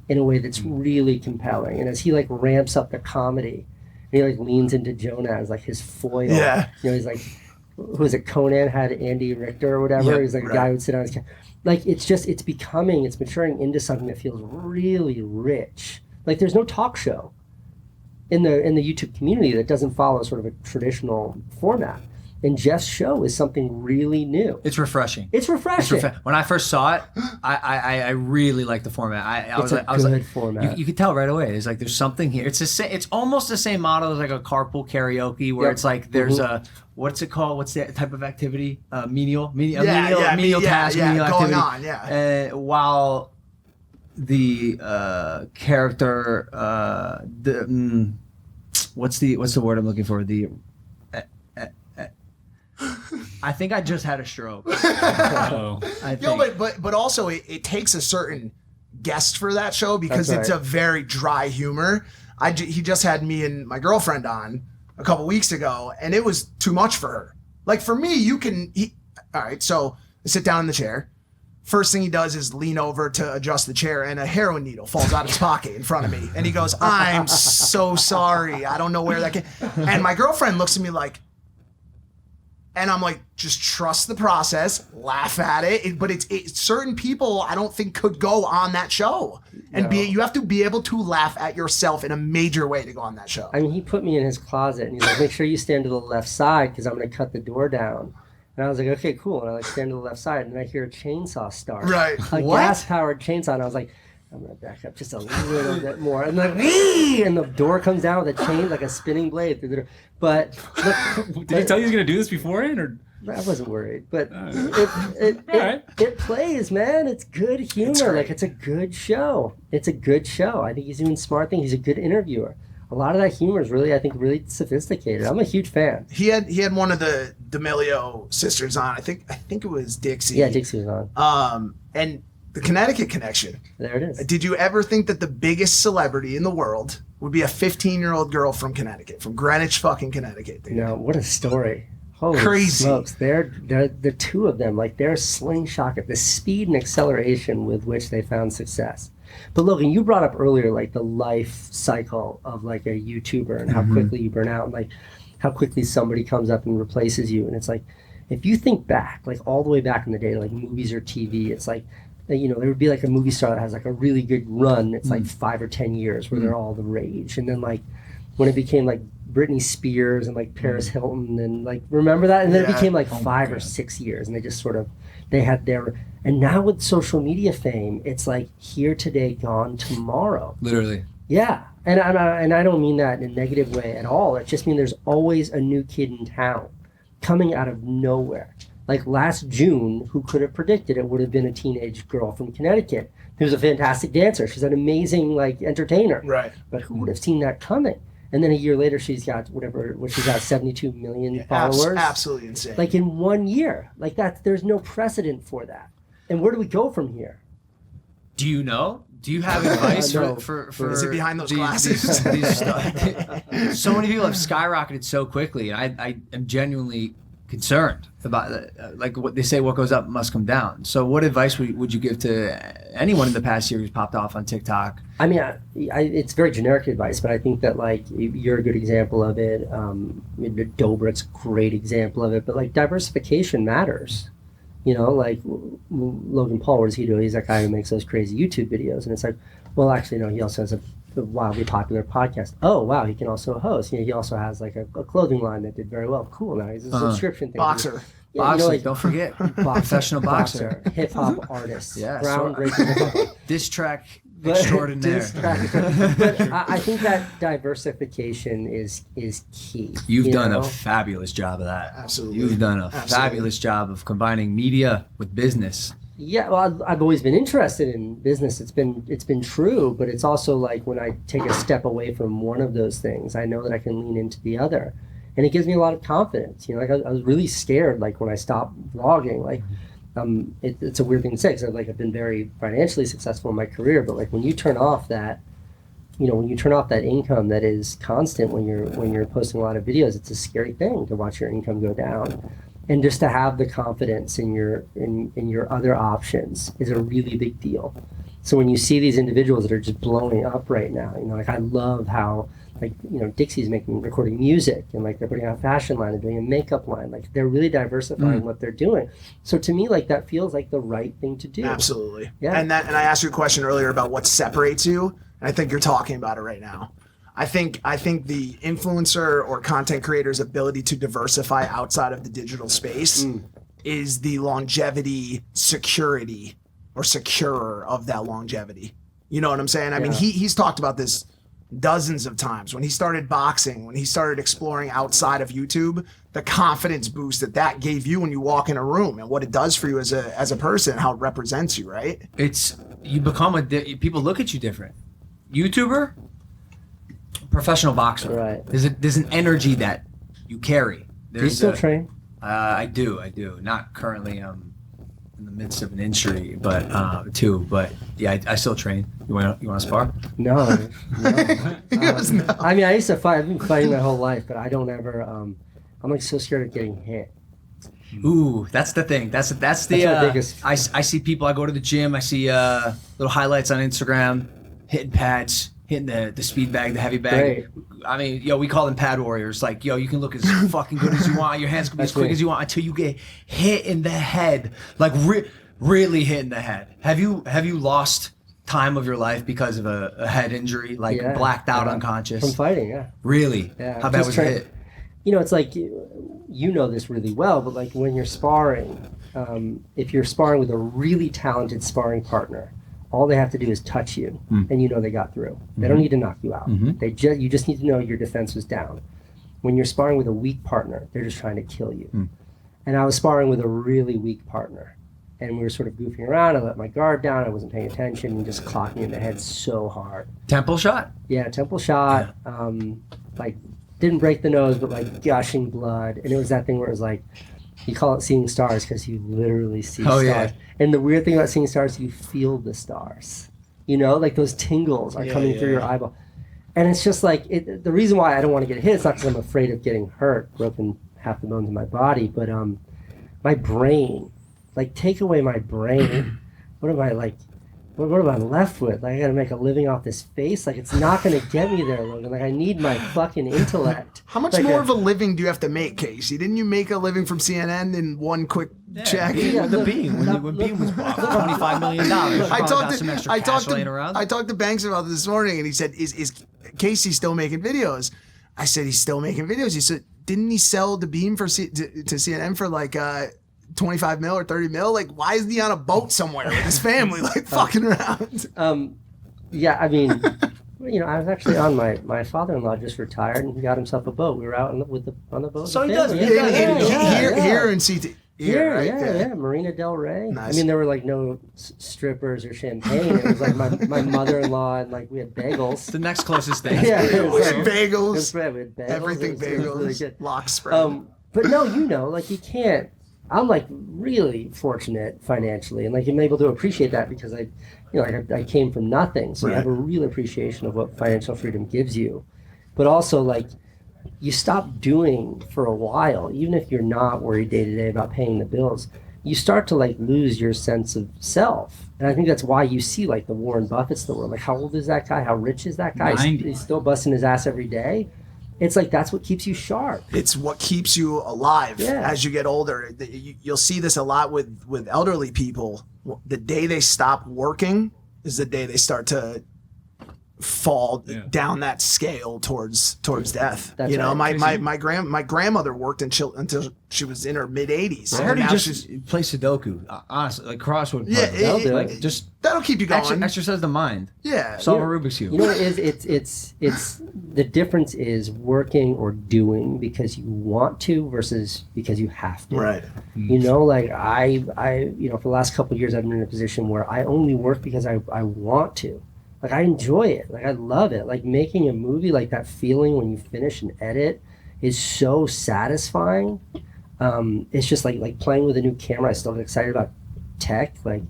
in a way that's really compelling. And as he like ramps up the comedy, and he like leans into Jonah as like his foil. Yeah. You know, he's like, who is it? Conan had Andy Richter or whatever. Yep, He's like a guy who would sit on his like it's maturing into something that feels really rich. Like there's no talk show in the YouTube community that doesn't follow sort of a traditional format. And Jeff's show is something really new. It's refreshing. It's refreshing. When I first saw it, I really liked the format. I was like, format. You could tell right away. It's like there's something here. It's almost the same model as like a carpool karaoke, where it's like there's a what's it called? What's that type of activity? Menial task, menial activity. Going on, yeah. While the character, what's the word I'm looking for? I think I just had a stroke. Oh. But also it takes a certain guest for that show because That's it's right. a very dry humor. He just had me and my girlfriend on a couple weeks ago, and it was too much for her. Like for me, all right, so I sit down in the chair. First thing he does is lean over to adjust the chair, and a heroin needle falls out of his pocket in front of me. And he goes, "I'm so sorry. I don't know where that came." And my girlfriend looks at me like, and I'm like, just trust the process, laugh at it. But it's certain people I don't think could go on that show. And you have to be able to laugh at yourself in a major way to go on that show. I mean, he put me in his closet and he's like, make sure you stand to the left side because I'm going to cut the door down. And I was like, okay, cool. And I like stand to the left side and then I hear a chainsaw start. Right. A gas-powered chainsaw. And I was like, I'm going to back up just a little bit more. And like, "Wee!" And the door comes down with a chain, like a spinning blade through the door. But look, Did he tell you he was going to do this beforehand? Or? I wasn't worried, but Right. it plays, man. It's good humor. Like it's a good show. It's a good show. I think he's doing smart things. He's a good interviewer. A lot of that humor is really, I think, really sophisticated. I'm a huge fan. He had one of the D'Amelio sisters on. I think it was Dixie. Yeah, Dixie was on. And the Connecticut connection. There it is. Did you ever think that the biggest celebrity in the world would be a 15-year-old girl from Connecticut, from Greenwich, fucking Connecticut? Dude. No, what a story. Holy Crazy. smokes. They're the two of them, like they're slingshot at the speed and acceleration with which they found success. But Logan, you brought up earlier like the life cycle of like a YouTuber and how quickly you burn out and like how quickly somebody comes up and replaces you. And it's like, if you think back, like all the way back in the day, like movies or TV, it's like, you know, there would be like a movie star that has like a really good run. It's like 5 or 10 years where they're all the rage. And then like when it became like Britney Spears and like Paris Hilton and like, remember that? And then it became like 5 or 6 years and they just sort of, they had their, and now with social media fame, it's like here today, gone tomorrow. Literally. Yeah. And I don't mean that in a negative way at all. It just means there's always a new kid in town coming out of nowhere. Like last June, who could have predicted it would have been a teenage girl from Connecticut who's a fantastic dancer. She's an amazing like entertainer. Right. But who would have seen that coming? And then a year later, she's got she's got 72 million followers. Absolutely insane. Like in 1 year. Like that, there's no precedent for that. And where do we go from here? Do you know? Do you have advice No. for Is it behind those these- glasses? So many people have skyrocketed so quickly, and I am genuinely concerned about like what they say, what goes up must come down. So what advice would you give to anyone in the past year who's popped off on TikTok? I mean, it's very generic advice, but I think that like you're a good example of it. Dobrik's a great example of it. But like diversification matters. You know, like Logan Paul, what does he do? He's that guy who makes those crazy YouTube videos, and it's like, well, actually, no, he also has a a wildly popular podcast. Oh wow, he can also host. He also has like a clothing line that did very well. Cool. Now he's a subscription thing. Boxer. Yeah, Boxer, like, don't forget. Professional boxer. Hip hop artist. Yeah, groundbreaking. Diss track extraordinaire. But I think that diversification is key. You've done a fabulous job of that. Absolutely. You've done a fabulous job of combining media with business. Yeah, well, I've always been interested in business. It's been true, but it's also like when I take a step away from one of those things, I know that I can lean into the other, and it gives me a lot of confidence. You know, like I was really scared, like when I stopped vlogging, like. It's a weird thing to say because I've been very financially successful in my career, but like when you turn off that, when you turn off that income that is constant when you're posting a lot of videos, it's a scary thing to watch your income go down, and just to have the confidence in your other options is a really big deal. So when you see these individuals that are just blowing up right now, like I love how. Like, Dixie's recording music, and like they're putting out a fashion line and doing a makeup line. Like they're really diversifying what they're doing. So to me, like that feels like the right thing to do. Absolutely. Yeah. And I asked you a question earlier about what separates you, and I think you're talking about it right now. I think the influencer or content creator's ability to diversify outside of the digital space is the longevity, security, or securer of that longevity. You know what I'm saying? I mean, he's talked about this dozens of times. When he started boxing, when he started exploring outside of YouTube, the confidence boost that gave you when you walk in a room and what it does for you as a person, how it represents you, right? You become people look at you different. YouTuber, professional boxer. Right. There's an energy that you carry. Do you still train? I do. Not currently. In the midst of an injury, but yeah, I still train. You want to spar? No. I mean, I used to fight. I've been fighting my whole life, but I don't ever. I'm like so scared of getting hit. Ooh, that's the thing. That's the my biggest. I see people. I go to the gym. I see little highlights on Instagram, hitting pads, hitting the speed bag, the heavy bag. Great. I mean, we call them pad warriors. Like, you can look as fucking good as you want. Your hands can be as quick as you want until you get hit in the head. Like, really hit in the head. Have you lost time of your life because of a head injury? Like, blacked out, unconscious? From fighting, yeah. Really? Yeah. How bad was the hit? It's like, you know this really well, but like when you're sparring, if you're sparring with a really talented sparring partner, all they have to do is touch you, and they got through. They don't need to knock you out. You just need to know your defense was down. When you're sparring with a weak partner, they're just trying to kill you. And I was sparring with a really weak partner, and we were sort of goofing around. I let my guard down. I wasn't paying attention, and just clocked me in the head so hard. Temple shot? Yeah, temple shot. Like didn't break the nose, but like gushing blood. And it was that thing where it was like, you call it seeing stars because you literally see stars. Yeah. And the weird thing about seeing stars, you feel the stars. Like those tingles are coming through your eyeball. And it's just like, the reason why I don't want to get hit, it's not because I'm afraid of getting hurt, broken half the bones in my body, but my brain, like take away my brain. What am I left with? Like I gotta make a living off this face? Like it's not gonna get me there, Logan. Like I need my fucking intellect. How much more of a living do you have to make, Casey? Didn't you make a living from CNN in one quick check? With the Beam. When Beam was bought for $25 million. I talked to Banks about this morning, and he said, is Casey still making videos? I said, he's still making videos. He said, didn't he sell the Beam to CNN for like 25 mil or 30 mil? Like, why isn't he on a boat somewhere with his family, like fucking around? Yeah, I mean, I was actually on my father-in-law just retired and he got himself a boat. We were out on the boat. So he does. Here in CT. Here, right? Yeah. Marina Del Rey. Nice. I mean, there were like no strippers or champagne. It was like my mother-in-law and like we had bagels. The next closest thing. Yeah, we had bagels. We had bagels. Everything bagels. It was really good. Lock spread. But no, like you can't. I'm like really fortunate financially, and like I'm able to appreciate that because I came from nothing, so I have a real appreciation of what financial freedom gives you. But also like you stop doing for a while, even if you're not worried day to day about paying the bills, you start to like lose your sense of self. And I think that's why you see like the Warren Buffett's of the world. Like how old is that guy? How rich is that guy? He's still busting his ass every day. It's like that's what keeps you sharp. It's what keeps you alive as you get older. You'll see this a lot with elderly people. The day they stop working is the day they start to fall down that scale towards death. That's you know, right. my grandmother worked until she was in her mid 80s. I heard you just play Sudoku, honestly, like crossword puzzles. Just that'll keep you going. Exercise the mind. Yeah, solve a Rubik's cube. You know what it is? It's the difference is working or doing because you want to versus because you have to. Right. You know, like I for the last couple of years I've been in a position where I only work because I want to. Like I enjoy it. Like I love it. Like making a movie, like that feeling when you finish and edit is so satisfying. It's just like playing with a new camera. I still get excited about tech. Like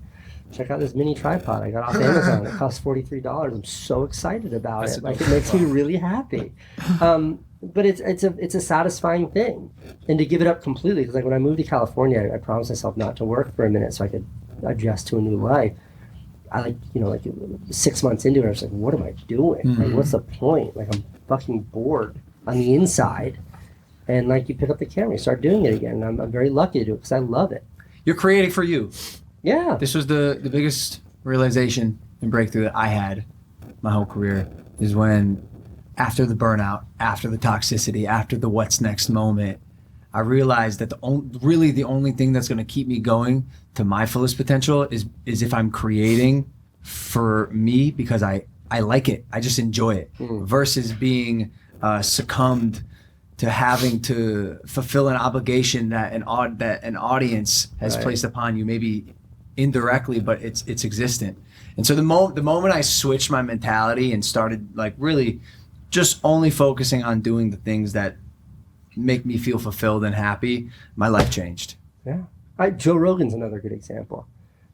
check out this mini tripod I got off Amazon. It costs $43. I'm so excited about it. Like it makes me really happy. But it's a satisfying thing. And to give it up completely, because like when I moved to California, I promised myself not to work for a minute so I could adjust to a new life. I 6 months into it, I was like, what am I doing? Like, what's the point? Like, I'm fucking bored on the inside. And like, you pick up the camera, you start doing it again. And I'm very lucky to do it because I love it. You're creating for you. Yeah. This was the biggest realization and breakthrough that I had my whole career is when, after the burnout, after the toxicity, after the what's next moment, I realized that the only thing that's going to keep me going to my fullest potential is if I'm creating for me because I like it. I just enjoy it versus being succumbed to having to fulfill an obligation that an audience has placed upon you, maybe indirectly, but it's existent. And so the moment I switched my mentality and started like really just only focusing on doing the things that make me feel fulfilled and happy, my life changed. Yeah. Joe Rogan's another good example.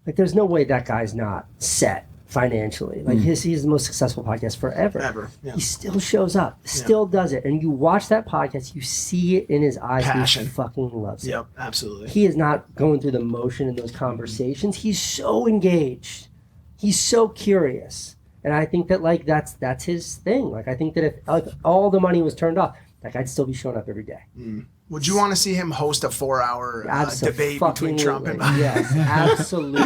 Like, there's no way that guy's not set financially. Like, he's the most successful podcast forever. Ever. Yeah. He still shows up, still does it. And you watch that podcast, you see it in his eyes. Passion. He fucking loves it. Yep, absolutely. He is not going through the motion in those conversations. He's so engaged. He's so curious. And I think that, like, that's his thing. Like, I think that if all the money was turned off, like, I'd still be showing up every day. Would you want to see him host a 4-hour debate between Trump and Biden? Yes, absolutely.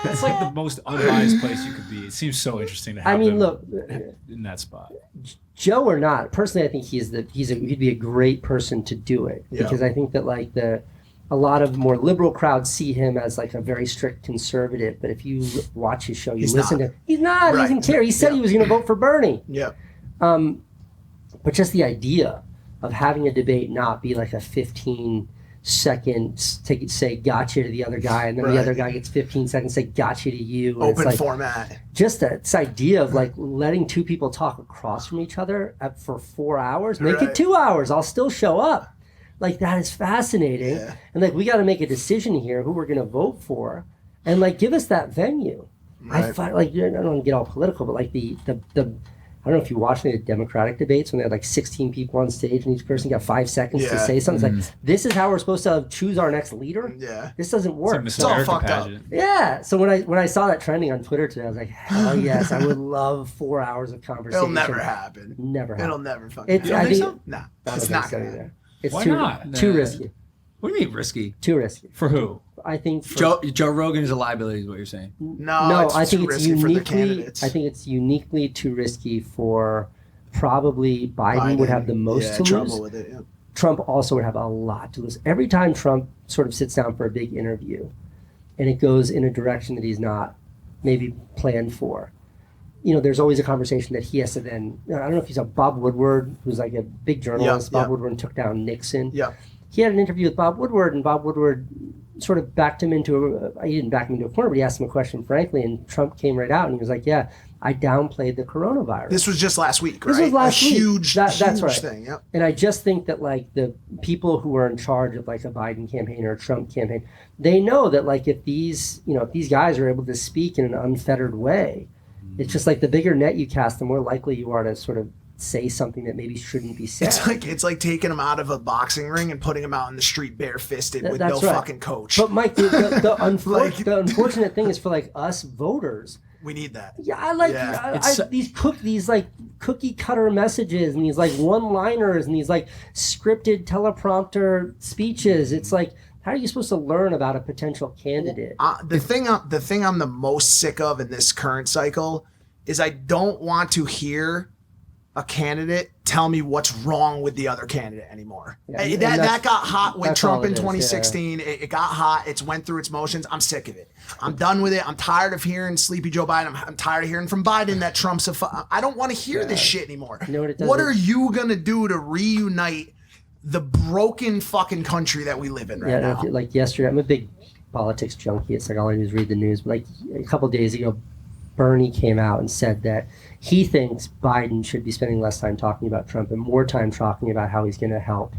That's like the most unbiased place you could be. It seems so interesting to have look, in that spot. Joe or not, personally, I think he'd be a great person to do it because I think that like a lot of more liberal crowds see him as like a very strict conservative. But if you watch his show, he's not. He doesn't care. He said he was going to vote for Bernie. Yeah. But just the idea of having a debate not be like a 15-second say gotcha to the other guy, and then the other guy gets 15 seconds say gotcha to you. And Open it's like, format. Just this idea of like letting two people talk across from each other for 4 hours, make it 2 hours. I'll still show up. Like, that is fascinating. Yeah. And like, we got to make a decision here who we're going to vote for, and like, give us that venue. Right. I find, like, I don't want to get all political, but like the I don't know if you watch the Democratic debates when they had like 16 people on stage and each person got 5 seconds to say something. It's like, this is how we're supposed to choose our next leader? Yeah. This doesn't work. It's all fucked up. Yeah. So when I saw that trending on Twitter today, I was like, hell yes, I would love 4 hours of conversation. It'll never happen. Never happen. It'll never fucking happen. I think so? Nah, it's not going to. It's Why too, not? too risky. What do you mean risky? Too risky. For who? I think Joe Rogan is a liability, is what you're saying. No, I think it's uniquely. I think it's uniquely too risky for probably Biden would have the most to trouble lose. With it, yeah. Trump also would have a lot to lose. Every time Trump sort of sits down for a big interview, and it goes in a direction that he's not maybe planned for, there's always a conversation that he has to then. I don't know if you saw Bob Woodward, who's like a big journalist. Bob Woodward took down Nixon. Yeah. He had an interview with Bob Woodward, and Bob Woodward sort of backed him into he didn't back him into a corner, but he asked him a question frankly, and Trump came right out and he was like, yeah, I downplayed the coronavirus. This was just last week, right? This was last week. Huge that's right. thing, yep. And I just think that like the people who are in charge of like a Biden campaign or a Trump campaign, they know that like if these guys are able to speak in an unfettered way, it's just like the bigger net you cast, the more likely you are to sort of say something that maybe shouldn't be said. It's like taking them out of a boxing ring and putting them out in the street barefisted with no fucking coach. But Mike, the unfortunate thing is for like us voters, we need that. Yeah, I like these like cookie cutter messages and these like one-liners and these like scripted teleprompter speeches. It's like, how are you supposed to learn about a potential candidate? The thing I'm the most sick of in this current cycle is I don't want to hear a candidate tell me what's wrong with the other candidate anymore. Yeah, that got hot with Trump in all it is, 2016. It got hot. It's went through its motions. I'm sick of it. I'm done with it. I'm tired of hearing sleepy Joe Biden. I'm tired of hearing from Biden that Trump's I don't want to hear this shit anymore. You know what it does? What are you going to do to reunite the broken fucking country that we live in right now? Like yesterday, I'm a big politics junkie. It's like all I do is read the news. But like a couple days ago, Bernie came out and said that he thinks Biden should be spending less time talking about Trump and more time talking about how he's going to help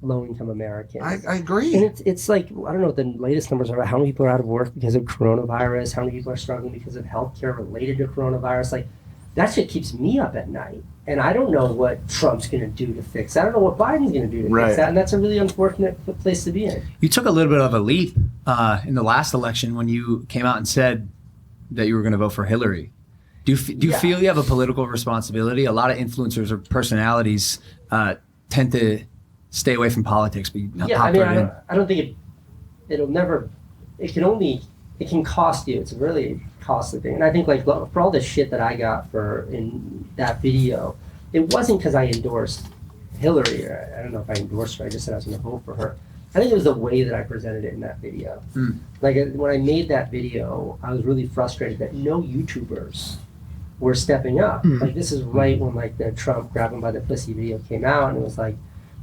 low-income Americans. I agree. And it's like, I don't know what the latest numbers are about how many people are out of work because of coronavirus, how many people are struggling because of healthcare related to coronavirus. Like, that shit keeps me up at night. And I don't know what Trump's going to do to fix that. I don't know what Biden's going to do to fix that. And that's a really unfortunate place to be in. You took a little bit of a leap in the last election when you came out and said that you were going to vote for Hillary. Do you feel you have a political responsibility? A lot of influencers or personalities tend to stay away from politics, but I don't think it can cost you. It's a really costly thing. And I think like for all the shit that I got in that video, it wasn't because I endorsed Hillary, or I don't know if I endorsed her, I just said I was going to vote for her. I think it was the way that I presented it in that video. Like when I made that video, I was really frustrated that no YouTubers were stepping up. Like this is right when like the Trump grab him by the pussy video came out, and it was like,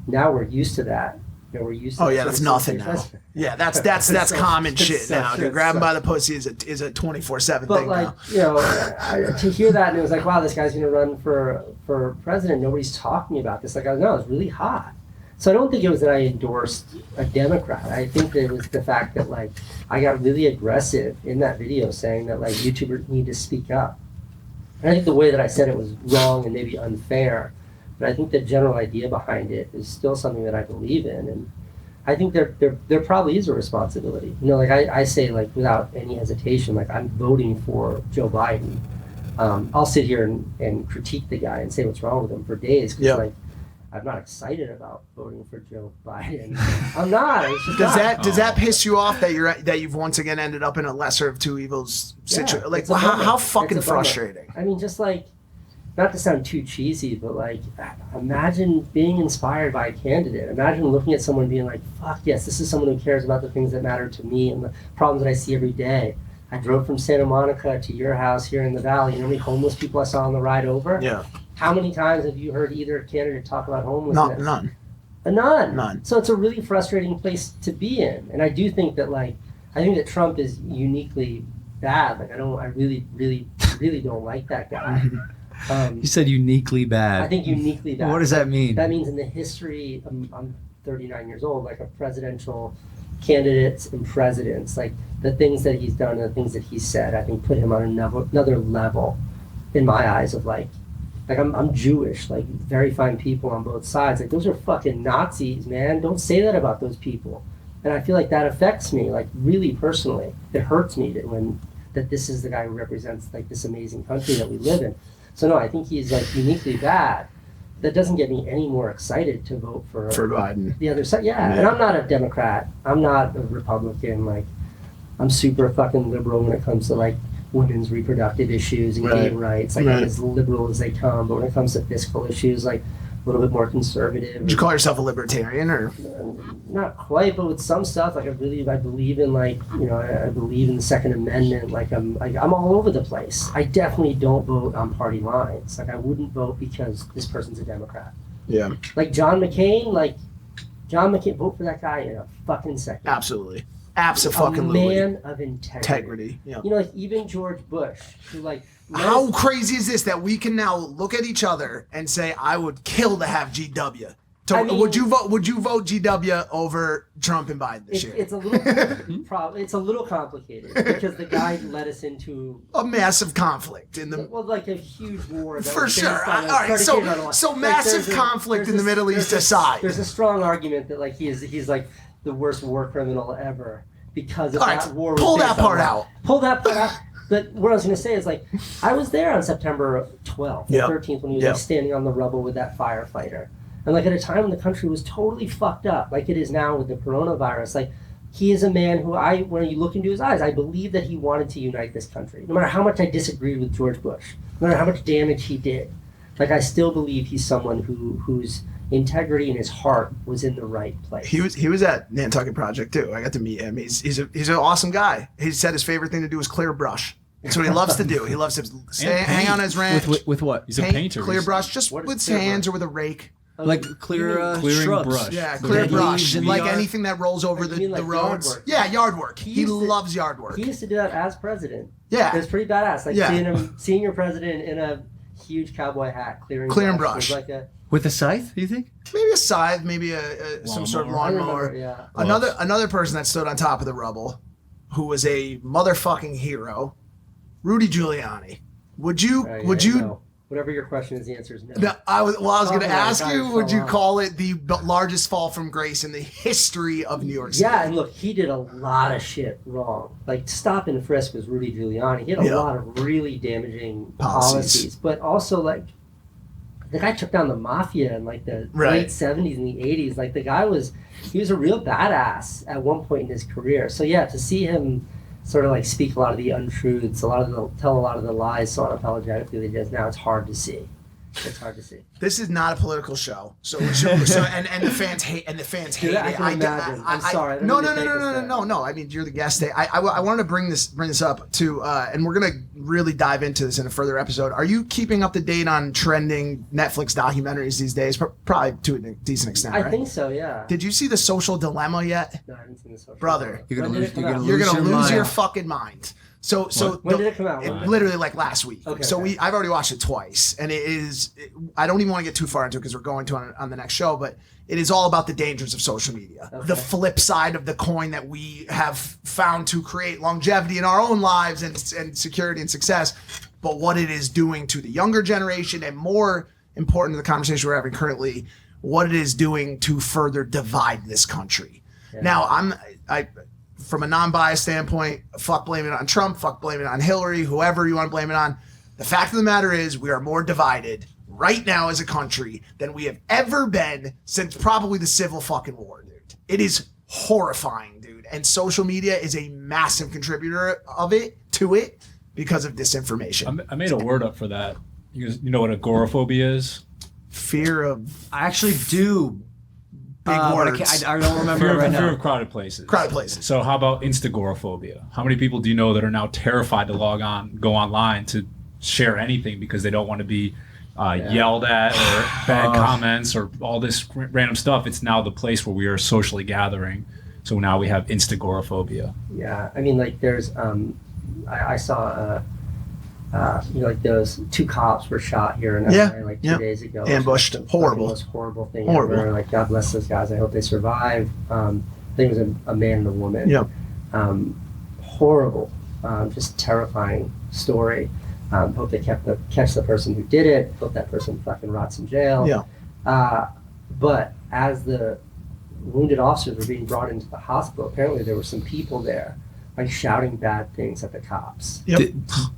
now we're used to that. You know, we're used to that's nothing now. Yeah, that's common shit now. To grab him by the pussy is a 24/7 thing but like, now. You know, to hear that and it was like, wow, this guy's going to run for president. Nobody's talking about this. Like, I know, it was really hot. So I don't think it was that I endorsed a Democrat. I think that it was the fact that like I got really aggressive in that video saying that like YouTubers need to speak up. And I think the way that I said it was wrong and maybe unfair, but I think the general idea behind it is still something that I believe in. And I think there probably is a responsibility. You know, like I say like without any hesitation, like I'm voting for Joe Biden. I'll sit here and critique the guy and say what's wrong with him for days. Cause like, I'm not excited about voting for Joe Biden. I'm not. Does that piss you off that you've once again ended up in a lesser of two evils situation? Yeah, like how fucking frustrating. I mean, just like, not to sound too cheesy, but like, imagine being inspired by a candidate. Imagine looking at someone being like, fuck yes, this is someone who cares about the things that matter to me and the problems that I see every day. I drove from Santa Monica to your house here in the Valley. You know how many homeless people I saw on the ride over? Yeah. How many times have you heard either candidate talk about homelessness? None. None. So it's a really frustrating place to be in. And I do think that I think that Trump is uniquely bad. Like I really, really, really don't like that guy. You said uniquely bad. I think uniquely bad. What does that mean? That means in the history, I'm 39 years old, like a presidential candidates and presidents, like the things that he's done and the things that he's said, I think put him on another level in my eyes of like I'm Jewish, like very fine people on both sides. Like those are fucking Nazis, man. Don't say that about those people. And I feel like that affects me, like really personally. It hurts me that this is the guy who represents like this amazing country that we live in. So no, I think he's like uniquely bad. That doesn't get me any more excited to vote for Biden. The other side. Yeah, and I'm not a Democrat. I'm not a Republican. Like, I'm super fucking liberal when it comes to like women's reproductive issues and gay rights. Like I'm as liberal as they come. But when it comes to fiscal issues, like a little bit more conservative. Would you call yourself a libertarian or? Not quite, but with some stuff, like I believe in like, you know, I believe in the Second Amendment. Like I'm all over the place. I definitely don't vote on party lines. Like I wouldn't vote because this person's a Democrat. Yeah. Like John McCain, vote for that guy in a fucking second. Absolutely. Absolutely. A man of integrity. Yeah. You know, like even George Bush, who like. How crazy is this that we can now look at each other and say, I would kill to have GW. So I mean, would you vote GW over Trump and Biden this year? It's a little complicated because the guy led us into a massive conflict in the like a huge war. For sure. All right. So massive conflict in the Middle East aside. There's a strong argument that like he's like the worst war criminal ever because of that war. Pull that part out. But what I was going to say is like I was there on September 12th, 13th when he was like, standing on the rubble with that firefighter. And like at a time when the country was totally fucked up, like it is now with the coronavirus, like he is a man who when you look into his eyes, I believe that he wanted to unite this country. No matter how much I disagreed with George Bush, no matter how much damage he did, like I still believe he's someone whose integrity in his heart was in the right place. He was at Nantucket Project too. I got to meet him. He's an awesome guy. He said his favorite thing to do is clear brush. That's what he loves to do. He loves to hang on his ranch. With what? He's a painter. Clear brush, just with his hands or with a rake. Like clearing shrubs. Brush. Yeah, clear brush. Like anything that rolls over the like roads. Yard work? Yeah, yard work. He loves yard work. He used to do that as president. Yeah. It was pretty badass. Like seeing your president in a huge cowboy hat clearing brush. Was like with a scythe, do you think? Maybe a scythe, maybe some sort of lawnmower. Yeah. Another person that stood on top of the rubble, who was a motherfucking hero, Rudy Giuliani. Would you? No. Whatever your question is, the answer is no. No, I was going to ask you, would you call it the largest fall from grace in the history of New York City? Yeah, and look, he did a lot of shit wrong. Like, stop and frisk was Rudy Giuliani. He had a lot of really damaging policies. But also, like, the guy took down the mafia in, like, the late 70s and the 80s. Like, he was a real badass at one point in his career. So, yeah, to see him sort of like speak a lot of the untruths, tell a lot of the lies so unapologetically that he does now, it's hard to see. It's hard to see. This is not a political show, and the fans hate it. I can imagine. I'm sorry. No. I mean, you're the guest. I wanted to bring this up to, and we're gonna really dive into this in a further episode. Are you keeping up to date on trending Netflix documentaries these days? Probably to a decent extent. I right? think so. Yeah. Did you see The Social Dilemma yet? No, I haven't seen The Social Brother, Dilemma. you're gonna lose your fucking mind. So when did it come out? Literally like last week. Okay, I've already watched it twice, and I don't even want to get too far into it because we're going to on the next show, but it is all about the dangers of social media. Okay. The flip side of the coin that we have found to create longevity in our own lives and security and success, but what it is doing to the younger generation, and more important to the conversation we're having currently, what it is doing to further divide this country. Yeah. Now, from a non-biased standpoint, fuck blaming it on Trump, fuck blaming it on Hillary, whoever you want to blame it on. The fact of the matter is we are more divided right now as a country than we have ever been since probably the Civil fucking War, dude. It is horrifying, dude. And social media is a massive contributor to it because of disinformation. I made a word up for that. You know what agoraphobia is? Fear of... I actually do. Big words. I don't remember right now. Fear of crowded places. Crowded places. So how about Instagorophobia? How many people do you know that are now terrified to go online to share anything because they don't want to be yelled at or bad comments or all this random stuff? It's now the place where we are socially gathering. So now we have Instagorophobia. Yeah, I mean, like there's, I saw, like those 2 cops were shot here in LA like 2 days ago. Ambushed. Horrible. The most horrible thing ever. Like, God bless those guys. I hope they survive. I think it was a man and a woman. Yeah. Horrible. Just terrifying story. Hope they catch the person who did it. Hope that person fucking rots in jail. Yeah. But as the wounded officers were being brought into the hospital, apparently there were some people there like shouting bad things at the cops. Yep.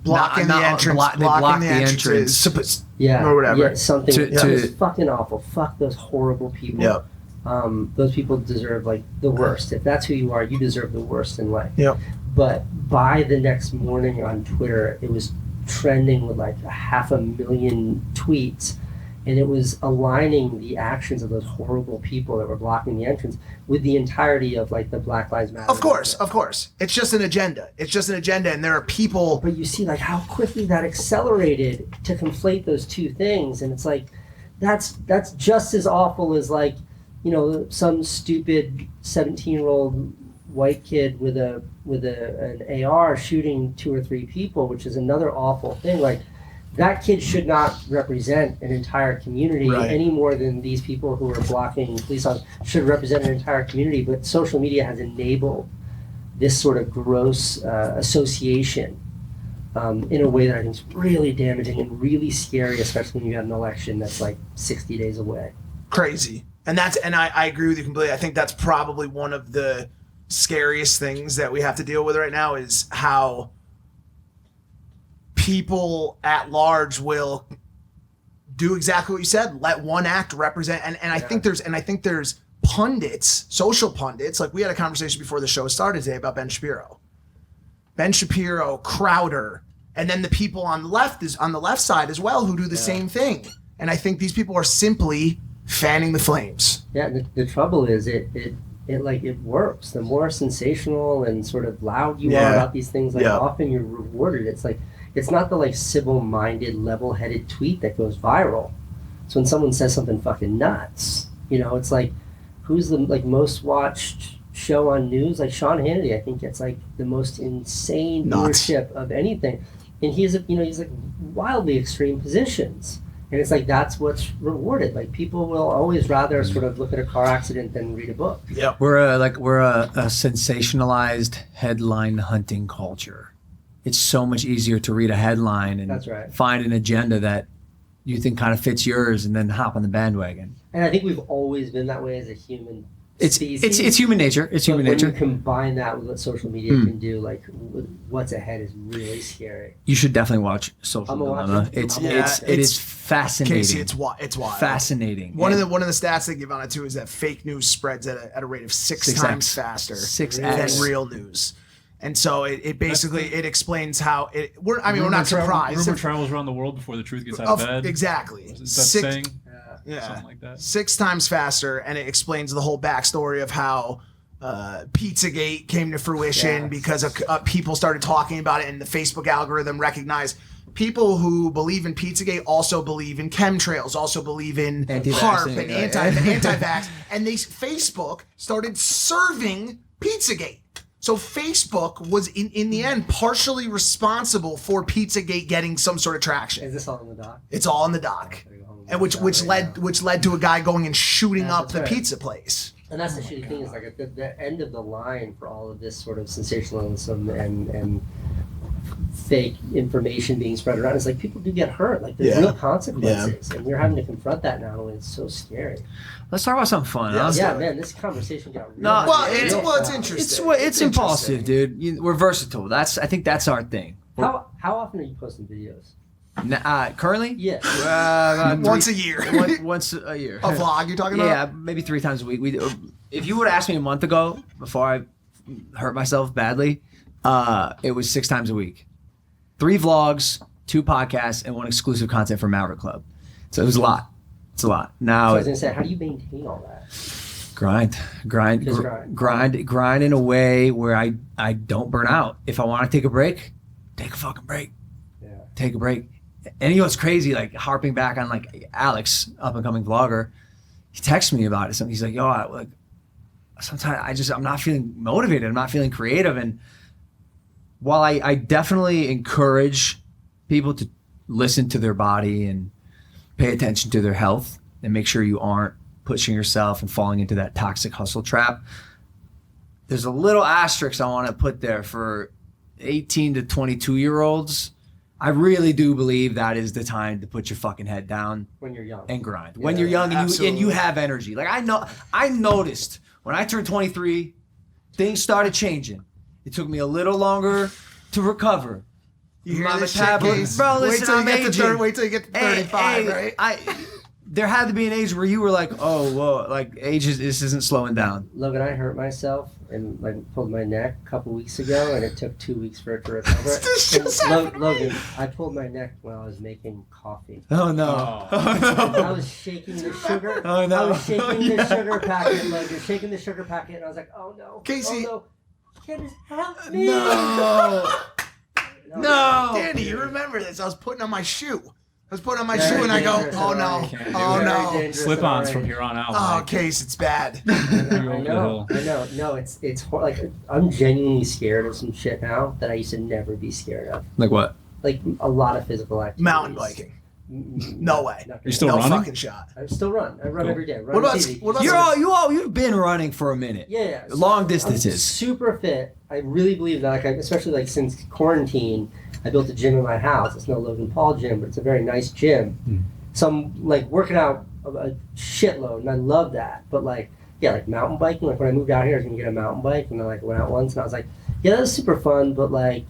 Blocking the entrance. Blocking the entrance. Yeah. Or whatever. Yeah, something. It was fucking awful. Fuck those horrible people. Yep. Those people deserve like the worst. If that's who you are, you deserve the worst in life. Yep. But by the next morning on Twitter, it was trending with like 500,000 tweets, and it was aligning the actions of those horrible people that were blocking the entrance with the entirety of like the Black Lives Matter. Of course. It's just an agenda. And there are people. But you see like how quickly that accelerated to conflate those two things, and it's like that's just as awful as like, some stupid 17-year-old white kid with an AR shooting 2 or 3 people, which is another awful thing. Like, that kid should not represent an entire community any more than these people who are blocking police officers should represent an entire community. But social media has enabled this sort of gross association in a way that I think is really damaging and really scary, especially when you have an election that's like 60 days away. Crazy. And I agree with you completely. I think that's probably one of the scariest things that we have to deal with right now is how people at large will do exactly what you said. Let one act represent, and I think there's pundits, social pundits, like we had a conversation before the show started today about Ben Shapiro, Crowder, and then the people on the left side as well who do the same thing. And I think these people are simply fanning the flames. Yeah, the trouble is it works. The more sensational and sort of loud you are about these things, like often you're rewarded. It's like, it's not the like civil-minded, level-headed tweet that goes viral. It's when someone says something fucking nuts. You know, it's like, who's the like most watched show on news? Like Sean Hannity, I think gets like the most insane viewership of anything. And he's like wildly extreme positions. And it's like, that's what's rewarded. Like, people will always rather sort of look at a car accident than read a book. Yeah. We're a sensationalized headline hunting culture. It's so much easier to read a headline and find an agenda that you think kind of fits yours and then hop on the bandwagon. And I think we've always been that way as a human species. It's human nature. It's human nature. When you combine that with what social media can do, like what's ahead is really scary. You should definitely watch Social Dilemma. It is fascinating. Casey, it's wild. Fascinating. One of the stats they give on it too is that fake news spreads at a rate of six times faster than real news. And so it basically it explains how we're not surprised. Rumor travels around the world before the truth gets out of bed. Exactly. Is that saying? Yeah. Something like that. 6 times faster, and it explains the whole backstory of how Pizzagate came to fruition because of people started talking about it, and the Facebook algorithm recognized people who believe in Pizzagate also believe in chemtrails, also believe in HARP and anti-vax, and Facebook started serving Pizzagate. So Facebook was in the end partially responsible for Pizzagate getting some sort of traction. Is this all in the doc? It's all in the doc. And which led to a guy going and shooting up the pizza place. And that's the shitty thing is like at the end of the line for all of this sort of sensationalism and fake information being spread around. It's like people do get hurt. Like there's real consequences, and we're having to confront that now, and it's so scary. Let's talk about something fun. Yeah, man, this conversation got real. No, it's interesting. It's Impaulsive, dude. We're versatile. I think that's our thing. How often are you posting videos? Currently? Yeah. Once a year. Once a year. A vlog you're talking about? Yeah, maybe 3 times a week. If you would have asked me a month ago, before I hurt myself badly, it was 6 times a week. 3 vlogs, 2 podcasts, and 1 exclusive content for Maverick Club. So it was a lot. It's a lot. Now, so I was gonna say, how do you maintain all that? Grind in a way where I don't burn out. If I want to take a break, take a fucking break. Yeah. Take a break. And you know what's crazy? Like harping back on like Alex, up and coming vlogger, he texts me about it. He's like, "Yo, sometimes I'm not feeling motivated. I'm not feeling creative." And while I definitely encourage people to listen to their body and pay attention to their health and make sure you aren't pushing yourself and falling into that toxic hustle trap, there's a little asterisk I want to put there for 18 to 22-year-olds. I really do believe that is the time to put your fucking head down when you're young and grind. When you're young and you have energy. Like I noticed when I turned 23, things started changing. It took me a little longer to recover. You hear this shit, Case? Bro, listen, wait till you get to 35, right? There had to be an age where you were like, oh, whoa, like this isn't slowing down. Logan, I hurt myself and like pulled my neck a couple weeks ago, and it took 2 weeks for it to recover. Logan, I pulled my neck when I was making coffee. Oh no! I was shaking the sugar. Oh no! I was shaking the sugar packet, Logan. Shaking the sugar packet, and I was like, oh no, Casey, oh no, can't just help me. No, Danny, you remember this? I was putting on my shoe. And I go, oh no. Slip-ons from here on out. Oh, Case, it's bad. I know. No, it's like I'm genuinely scared of some shit now that I used to never be scared of. Like what? Like a lot of physical activities. Mountain biking. No way. You're still running? No fucking shot. I still run. I run every day. What about you've been running for a minute. Yeah. Long distances. I'm super fit. I really believe that. Like, especially like since quarantine, I built a gym in my house. It's no Logan Paul gym, but it's a very nice gym. So I'm like working out a shitload, and I love that. But like mountain biking. Like when I moved out here, I was gonna get a mountain bike, and then like I went out once, and I was like, yeah, that was super fun, but like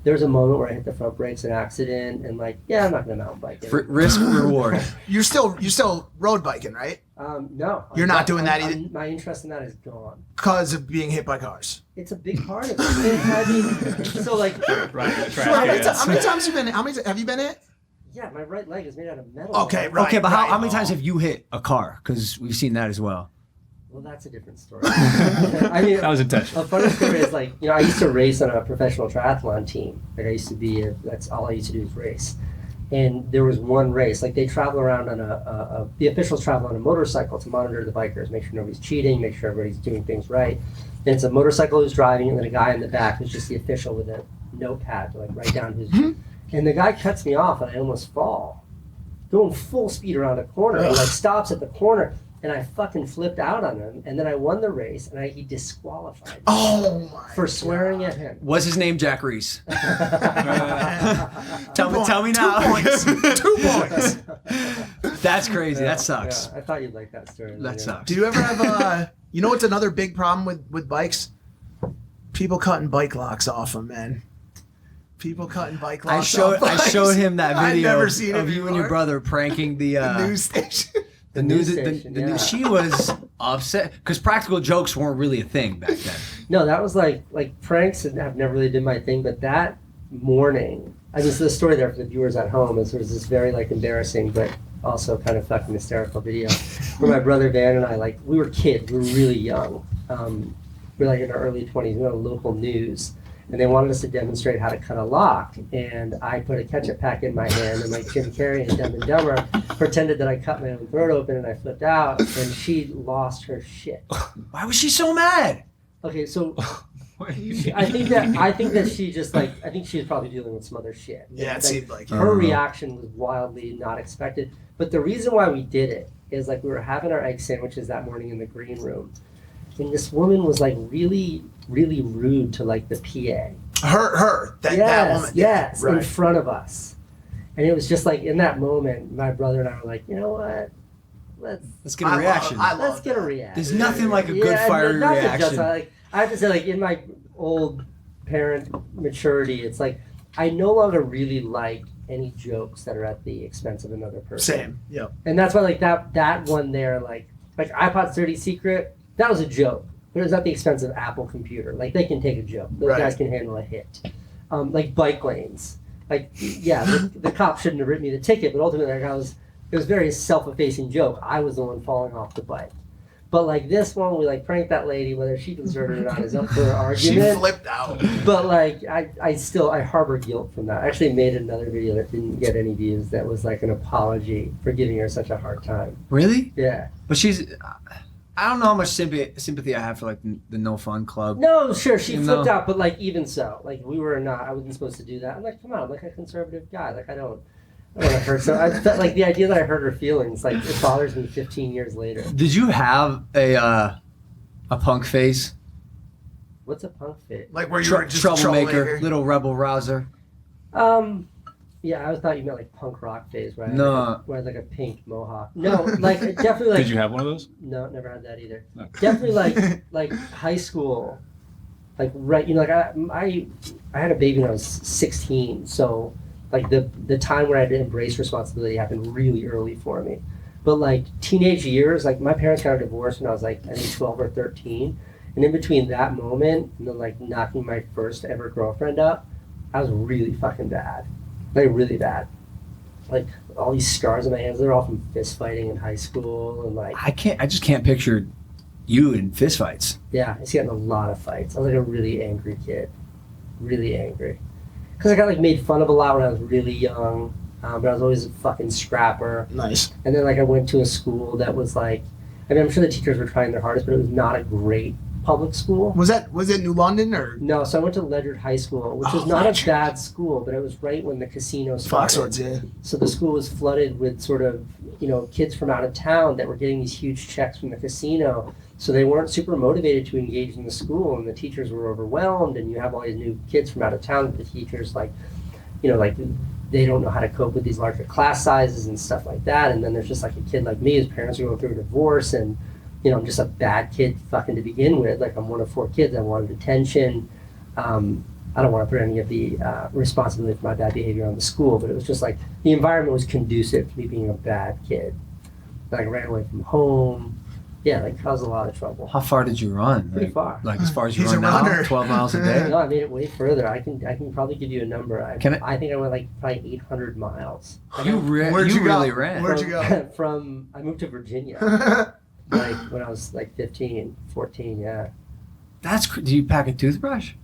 there was a moment where I hit the front brakes, an accident, and like, yeah, I'm not gonna mountain bike. Risk reward. You're still road biking, right? No. You're not doing that either? My interest in that is gone. Because of being hit by cars. It's a big part of it. I mean, so like, Right. How many times have you been hit? yeah, my right leg is made out of metal. Okay, right. Okay, but how many times have you hit a car? Because we've seen that as well. Well, that's a different story. I mean, That was intentional. A funny story is like, I used to race on a professional triathlon team. Like I used to be, that's all I used to do is race. And there was one race, like they travel around on the officials travel on a motorcycle to monitor the bikers, make sure nobody's cheating, make sure everybody's doing things right. And it's a motorcycle who's driving, and then a guy in the back who's just the official with a notepad to like write down his. And the guy cuts me off, and I almost fall, going full speed around a corner. He like stops at the corner. And I fucking flipped out on him, and then I won the race, and he disqualified me for swearing at him. Was his name Jack Reese? Tell me now. 2 points. 2 points. That's crazy. That sucks. Yeah, I thought you'd like that story. That sucks. Do you ever have you know what's another big problem with bikes? People cutting bike locks off them, man. People cutting bike locks off I showed him that I've video never seen of it you and your before. brother pranking the news station. The news news, station, the yeah. news. She was upset because practical jokes weren't really a thing back then. No, that was like pranks have never really been my thing, but that morning, I mean, so the story there for the viewers at home is there was this very like embarrassing but also kind of fucking hysterical video where my brother Van and I, like, we were kids, we were really young. We were like in our early 20s, we were on local news. And they wanted us to demonstrate how to cut a lock. And I put a ketchup pack in my hand, and like Jim Carrey in Dumb and Dumber, pretended that I cut my own throat open and I flipped out, and she lost her shit. Why was she so mad? Okay, so I think that she just like, I think she was probably dealing with some other shit. Yeah, it Like, seemed like it. her reaction was wildly not expected. But the reason why we did it is like we were having our egg sandwiches that morning in the green room. And this woman was like really, really rude to like the PA. That woman. Yes, right. in front of us. And it was just like in that moment, my brother and I were like, you know what? Let's get a reaction. Let's get a reaction. There's nothing like a good fiery not reaction. Just, I have to say, like in my old parent maturity, it's like I no longer really like any jokes that are at the expense of another person. Same. Yep. And that's why like that one there, like iPod's dirty secret, that was a joke. But it was at the expense of Apple computer. Like they can take a joke. Those Right. guys can handle a hit. Like bike lanes. Like yeah, the cop shouldn't have written me the ticket, but ultimately like, it was a very self-effacing joke. I was the one falling off the bike. But like this one, we like pranked that lady, whether she deserved it or not is up for an She argument. flipped out. But like I harbor guilt from that. I actually made another video that didn't get any views that was like an apology for giving her such a hard time. Really? Yeah. But she's. I don't know how much sympathy I have for like the No Fun Club. No, sure, she You flipped know? out, but like even so, like we were not. I wasn't supposed to do that. I'm like, come on, I'm like a conservative guy. Like I don't want to hurt. So I felt like the idea that I hurt her feelings, like it bothers me 15 years later. Did you have a punk phase? What's a punk fit? Like where you were just a Troublemaker, little rebel rouser. Yeah, I thought you meant like punk rock phase, right? No. Where I had like a pink mohawk. No, like definitely like. Did you have one of those? No, never had that either. No. Definitely like high school, like right. You know, like I had a baby when I was 16, so like the time where I had to embrace responsibility happened really early for me. But like teenage years, like my parents got a divorce when I was like I think 12 or 13, and in between that moment and then like knocking my first ever girlfriend up, I was really fucking bad, like really bad. Like all these scars on my hands, they're all from fist fighting in high school and like. I just can't picture you in fist fights. Yeah, I used to get in a lot of fights. I was like a really angry kid. Really angry. Because I got like made fun of a lot when I was really young. But I was always a fucking scrapper. Nice. And then like I went to a school that was like, I mean, I'm sure the teachers were trying their hardest, but it was not a great public school. Was it New London or No, so I went to Ledyard High School, which was not a bad school, but it was right when the casino started. Foxwoods? Yeah. So the school was flooded with sort of, you know, kids from out of town that were getting these huge checks from the casino. So they weren't super motivated to engage in the school, and the teachers were overwhelmed, and you have all these new kids from out of town that the teachers like, you know, like they don't know how to cope with these larger class sizes and stuff like that. And then there's just like a kid like me whose parents are going through a divorce, and you know, I'm just a bad kid fucking to begin with. Like I'm one of 4 kids. I wanted attention. I don't want to put any of the responsibility for my bad behavior on the school, but it was just like the environment was conducive to me being a bad kid. Like, I ran away from home. Yeah, like, caused a lot of trouble. How far did you run? Pretty far. Like as far as you He's run a now? runner. 12 miles a day? No, I made it way further. I can probably give you a number. I think I went like probably 800 miles. Like, You really ran. Where'd you go? I moved to Virginia, like when I was like 15, 14, yeah. Do you pack a toothbrush?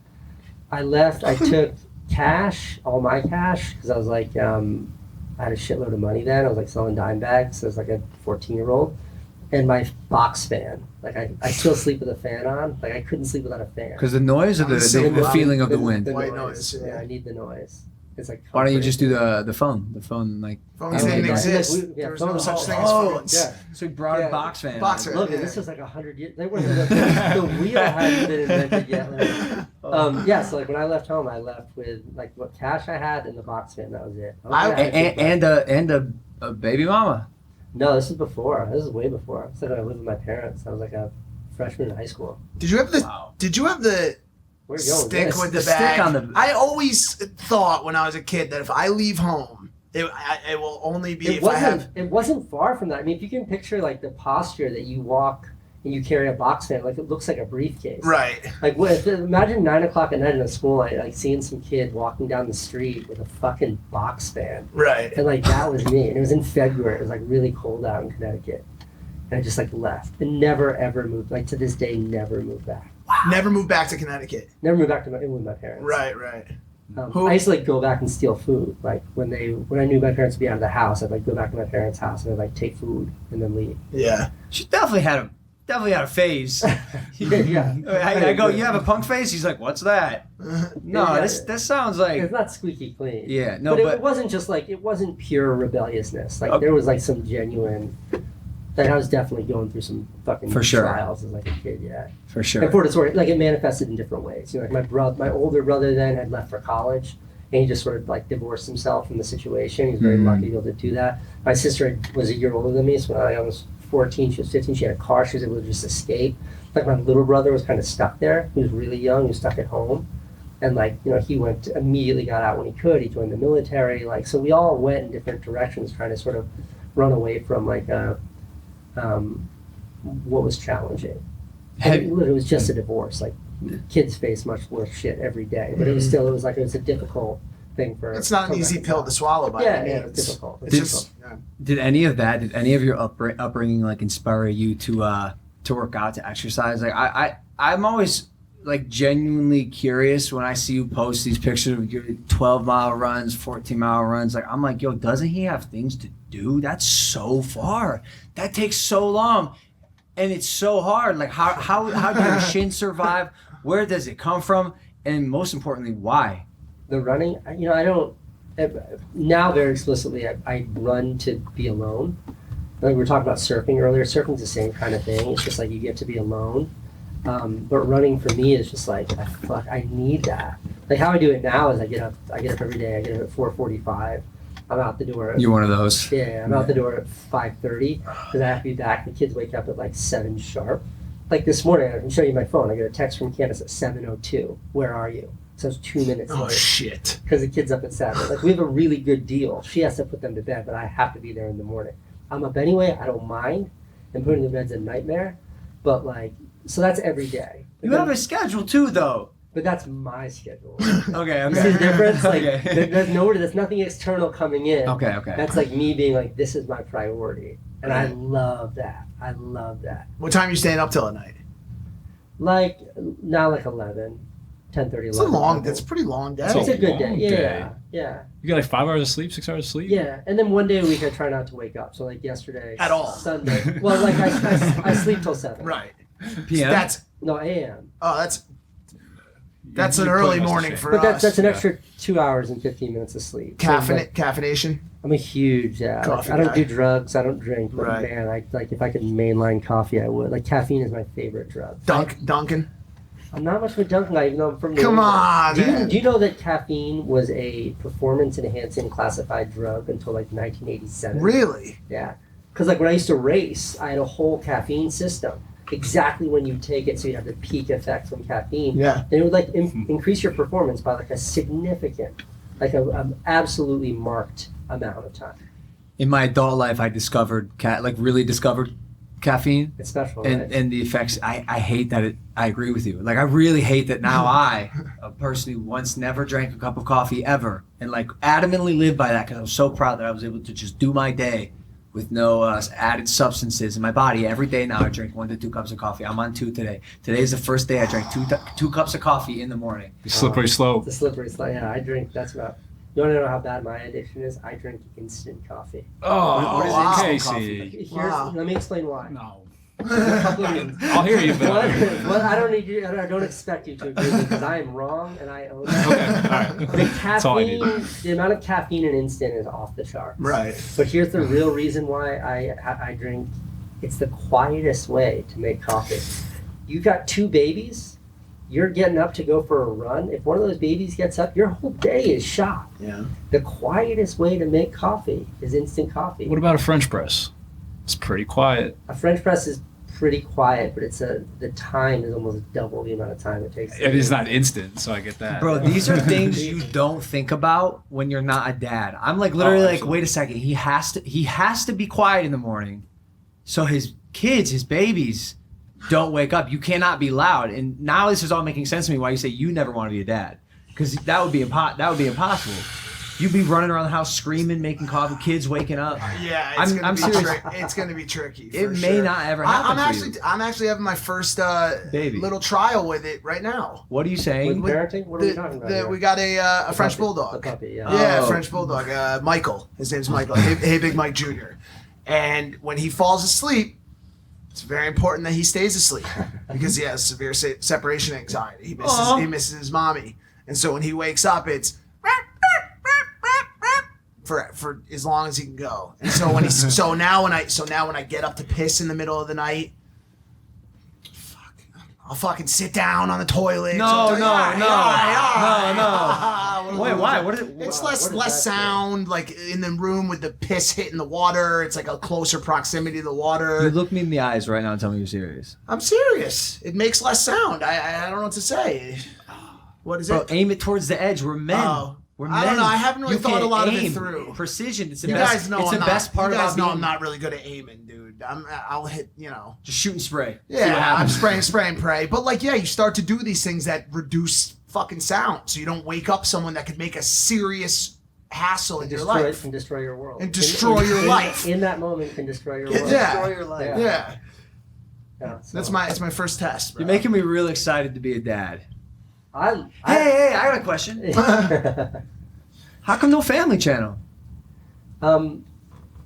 I left, I took cash, all my cash, because I was like, I had a shitload of money then. I was like selling dime bags. I was like a 14-year-old. And my box fan. Like, I still sleep with a fan on. Like, I couldn't sleep without a fan. Because the noise or the feeling of the wind? The White noise. noise, yeah. Yeah, I need the noise. It's like, Why don't you just do the phone? The phone, like... Phones I mean, didn't yeah, exist. like, There was phone no was such all- thing as phones. Yeah. So he brought Yeah. a box fan. Box fan. Logan, Yeah. this was like 100 years. They weren't the wheel hadn't been invented yet. Like, yeah, so like when I left home, I left with like what cash I had and the box fan. That was it. And a baby mama. No, this is before. This is way before. I said I lived with my parents. I was like a freshman in high school. Did you have the? Wow. Did you have the Where are you going? stick with the The stick bag? on the- I always thought when I was a kid that if I leave home, it will only be It if I have. wasn't. It wasn't far from that. I mean, if you can picture like the posture that you walk and you carry a box fan, like it looks like a briefcase. Right. Like, imagine 9 o'clock at night in a school night, like seeing some kid walking down the street with a fucking box fan. Right. And like that was me. And it was in February. It was like really cold out in Connecticut. And I just like left and never ever moved. Like to this day, never moved back. Never moved back to Connecticut. Never moved back to with my parents. Right. Right. I used to like go back and steal food. Like when I knew my parents would be out of the house, I'd like go back to my parents' house and I'd like take food and then leave. Yeah. She definitely had a phase. Yeah. I go, you have a punk face? He's like, what's that? No, Yeah. this sounds like... It's not squeaky clean. Yeah, no, but but... it wasn't just like, it wasn't pure rebelliousness. Like Okay. there was like some genuine, like I was definitely going through some fucking For sure. trials as like a kid, yeah. For sure. And for what it's worth, like it manifested in different ways. You know, like my older brother then had left for college and he just sort of like divorced himself from the situation. He was very lucky to be able to do that. My sister was a year older than me, so when I was 14, she was 15, she had a car, she was able to just escape. Like my little brother was kind of stuck there. He was really young, he was stuck at home. And like, you know, he immediately got out when he could, he joined the military. Like, so we all went in different directions trying to sort of run away from like what was challenging. And it was just a divorce. Like kids face much worse shit every day, but it was a difficult thing for. It's not an easy pill to swallow by Yeah, any yeah, means. it's difficult. It's It's just. Did any of your upbringing like inspire you to work out, to exercise? Like I'm always like genuinely curious when I see you post these pictures of your 12-mile runs, 14-mile runs. Like I'm like, yo, doesn't he have things to do? That's so far. That takes so long, and it's so hard. Like how do your shin survive? Where does it come from? And most importantly, why? The running, you know, I don't. Now very explicitly, I run to be alone. Like we were talking about surfing earlier. Surfing's the same kind of thing. It's just like you get to be alone. But running for me is just like, I need that. Like how I do it now is I get up every day. I get up at 4:45. I'm out the door. You're one of those. Yeah, I'm out the door at 5:30 because I have to be back. The kids wake up at like 7 sharp. Like this morning, I can show you my phone. I get a text from Candace at 7:02. Where are you? So it's 2 minutes Oh late shit. because the kid's up at 7. Like we have a really good deal. She has to put them to bed, but I have to be there in the morning. I'm up anyway. I don't mind. And putting them to bed's a nightmare. But like, so that's every day. You have a schedule too, though. But that's my schedule. Okay. You see the difference? Like Okay. there's nothing external coming in. Okay. That's like me being like, this is my priority. And I love that. I love that. What time are you staying up till at night? Like now like 11, 10:30, 11. It's a that's a pretty long day. That's It's a good day. long Yeah, day. yeah. You got like 5 hours of sleep, 6 hours of sleep? Yeah, and then one day a week I try not to wake up. So like yesterday, At all. Sunday. Well, like I sleep till 7. Right. PM. That's No, a.m. That's an You early put most of morning the for But us. that's an yeah. extra 2 hours and 15 minutes of sleep. So, like, Caffeination. I'm a huge like, Coffee I don't guy. do drugs. I don't drink. But Right. man, I like if I could mainline coffee, I would. Like caffeine is my favorite drug. Dunkin'. I'm not much of a Dunkin' guy, even though I'm from New Come England. on, Do man. you know that caffeine was a performance-enhancing classified drug until like 1987? Really? Yeah. Because like when I used to race, I had a whole caffeine system. exactly when you take it, so you have the peak effect from caffeine. Yeah. And it would like increase your performance by like a significant, like a absolutely marked amount of time. In my adult life, I discovered really discovered caffeine. It's special, and right? and the effects. I hate that I agree with you. Like I really hate that now I, a person who once never drank a cup of coffee ever, and like adamantly lived by that because I was so proud that I was able to just do my day with no added substances in my body. Every day now I drink 1 to 2 cups of coffee. I'm on 2 today. Today's the first day I drank two cups of coffee in the morning. Slippery slope. It's a slippery slope. Yeah, I drink. That's about. You want to know how bad my addiction is? I drink instant coffee. Oh, what is instant Casey? coffee? Here's, Let me explain why. No. A couple of reasons. I'll hear you, but Well, I don't need you. I don't expect you to agree because I am wrong and I own that. okay, all right. The That's all I need. caffeine, the amount of caffeine in instant is off the charts. Right. But here's the real reason why I drink. It's the quietest way to make coffee. You got 2 babies. You're getting up to go for a run. If one of those babies gets up, your whole day is shot. Yeah. The quietest way to make coffee is instant coffee. What about a French press? It's pretty quiet. A French press is pretty quiet, but the time is almost double the amount of time it takes. It is not instant, so I get that. Bro, these are things you don't think about when you're not a dad. I'm like literally like, absolutely. wait a second. He has to be quiet in the morning, so his kids, his babies, don't wake up. You cannot be loud. And now this is all making sense to me why you say you never want to be a dad, because that would be impossible. You'd be running around the house screaming, making coffee, kids waking up. Yeah, I'm serious. It's gonna be tricky. It for may sure. not ever happen for you. I'm actually having my first Baby. little trial with it right now. What are you With saying? parenting? What are we talking about? Here? We got a French puppy. bulldog. A puppy, yeah. Yeah, Oh. French bulldog. Michael. His name's Michael. Hey, Big Mike Jr. And when he falls asleep, it's very important that he stays asleep because he has severe separation anxiety. He misses his mommy, and so when he wakes up, it's for as long as he can go. And so when now when I get up to piss in the middle of the night, I'll fucking sit down on the toilet. No. Wait, why? What is it? It's what does less that do? sound, like in the room with the piss hitting the water. It's like a closer proximity to the water. You look me in the eyes right now and tell me you're serious. I'm serious. It makes less sound. I don't know what to say. What is Bro, it? aim it towards the edge. We're men. Oh. We're I don't men. know. I haven't really You thought can a lot of it aim. through. Precision. It's the You best. guys know it's I'm the not, best part you guys about know being I'm not really good at aiming, dude. I'll hit, just shoot and spray. See what Yeah, I'm happens. spray and pray. But like, yeah, you start to do these things that reduce fucking sound, so you don't wake up someone that could make a serious hassle in your life. And destroy your world. And destroy your life. In that moment, can destroy your world. Yeah. Destroy your life. Yeah. Yeah, So, it's my first test. Bro. You're making me real excited to be a dad. I Hey, I got a question. How come no family channel?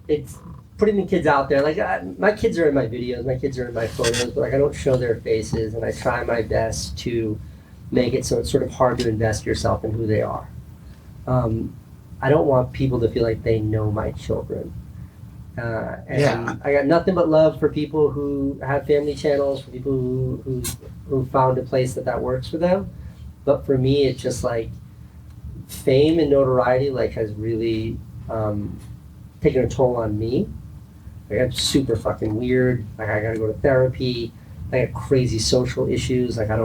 It's putting the kids out there. Like my kids are in my videos, my kids are in my photos, but like I don't show their faces, and I try my best to make it so it's sort of hard to invest yourself in who they are. I don't want people to feel like they know my children. And Yeah. I got nothing but love for people who have family channels, for people who found a place that works for them. But for me, it's just like fame and notoriety like has really taken a toll on me. Like I'm super fucking weird. Like I gotta go to therapy. I got crazy social issues. Like I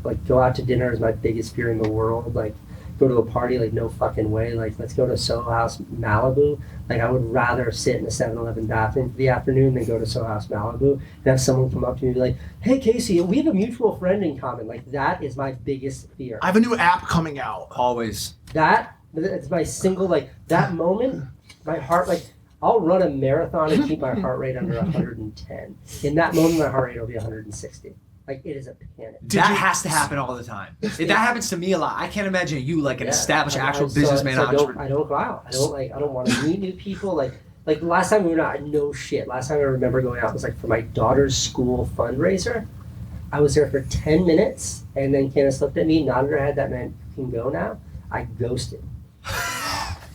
like go out to dinner is my biggest fear in the world. Like go to a party, like no fucking way. Like let's go to Soho House Malibu. Like I would rather sit in a 7-Eleven bathroom for the afternoon than go to Soho House Malibu and have someone come up to me and be like, hey Casey, we have a mutual friend in common. Like that is my biggest fear. I have a new app coming out. Always. It's my single, like that moment, my heart, like I'll run a marathon and keep my heart rate under 110. In that moment, my heart rate will be 160. Like it is a panic. That has to happen all the time. That happens to me a lot. I can't imagine you like an Yeah, established I- actual so businessman I entrepreneur. don't go out. I don't want to meet new people. Like the last time we went out, no shit. Last time I remember going out was like for my daughter's school fundraiser. I was there for 10 minutes and then Candace looked at me, nodded her head, that meant you can go now. I ghosted.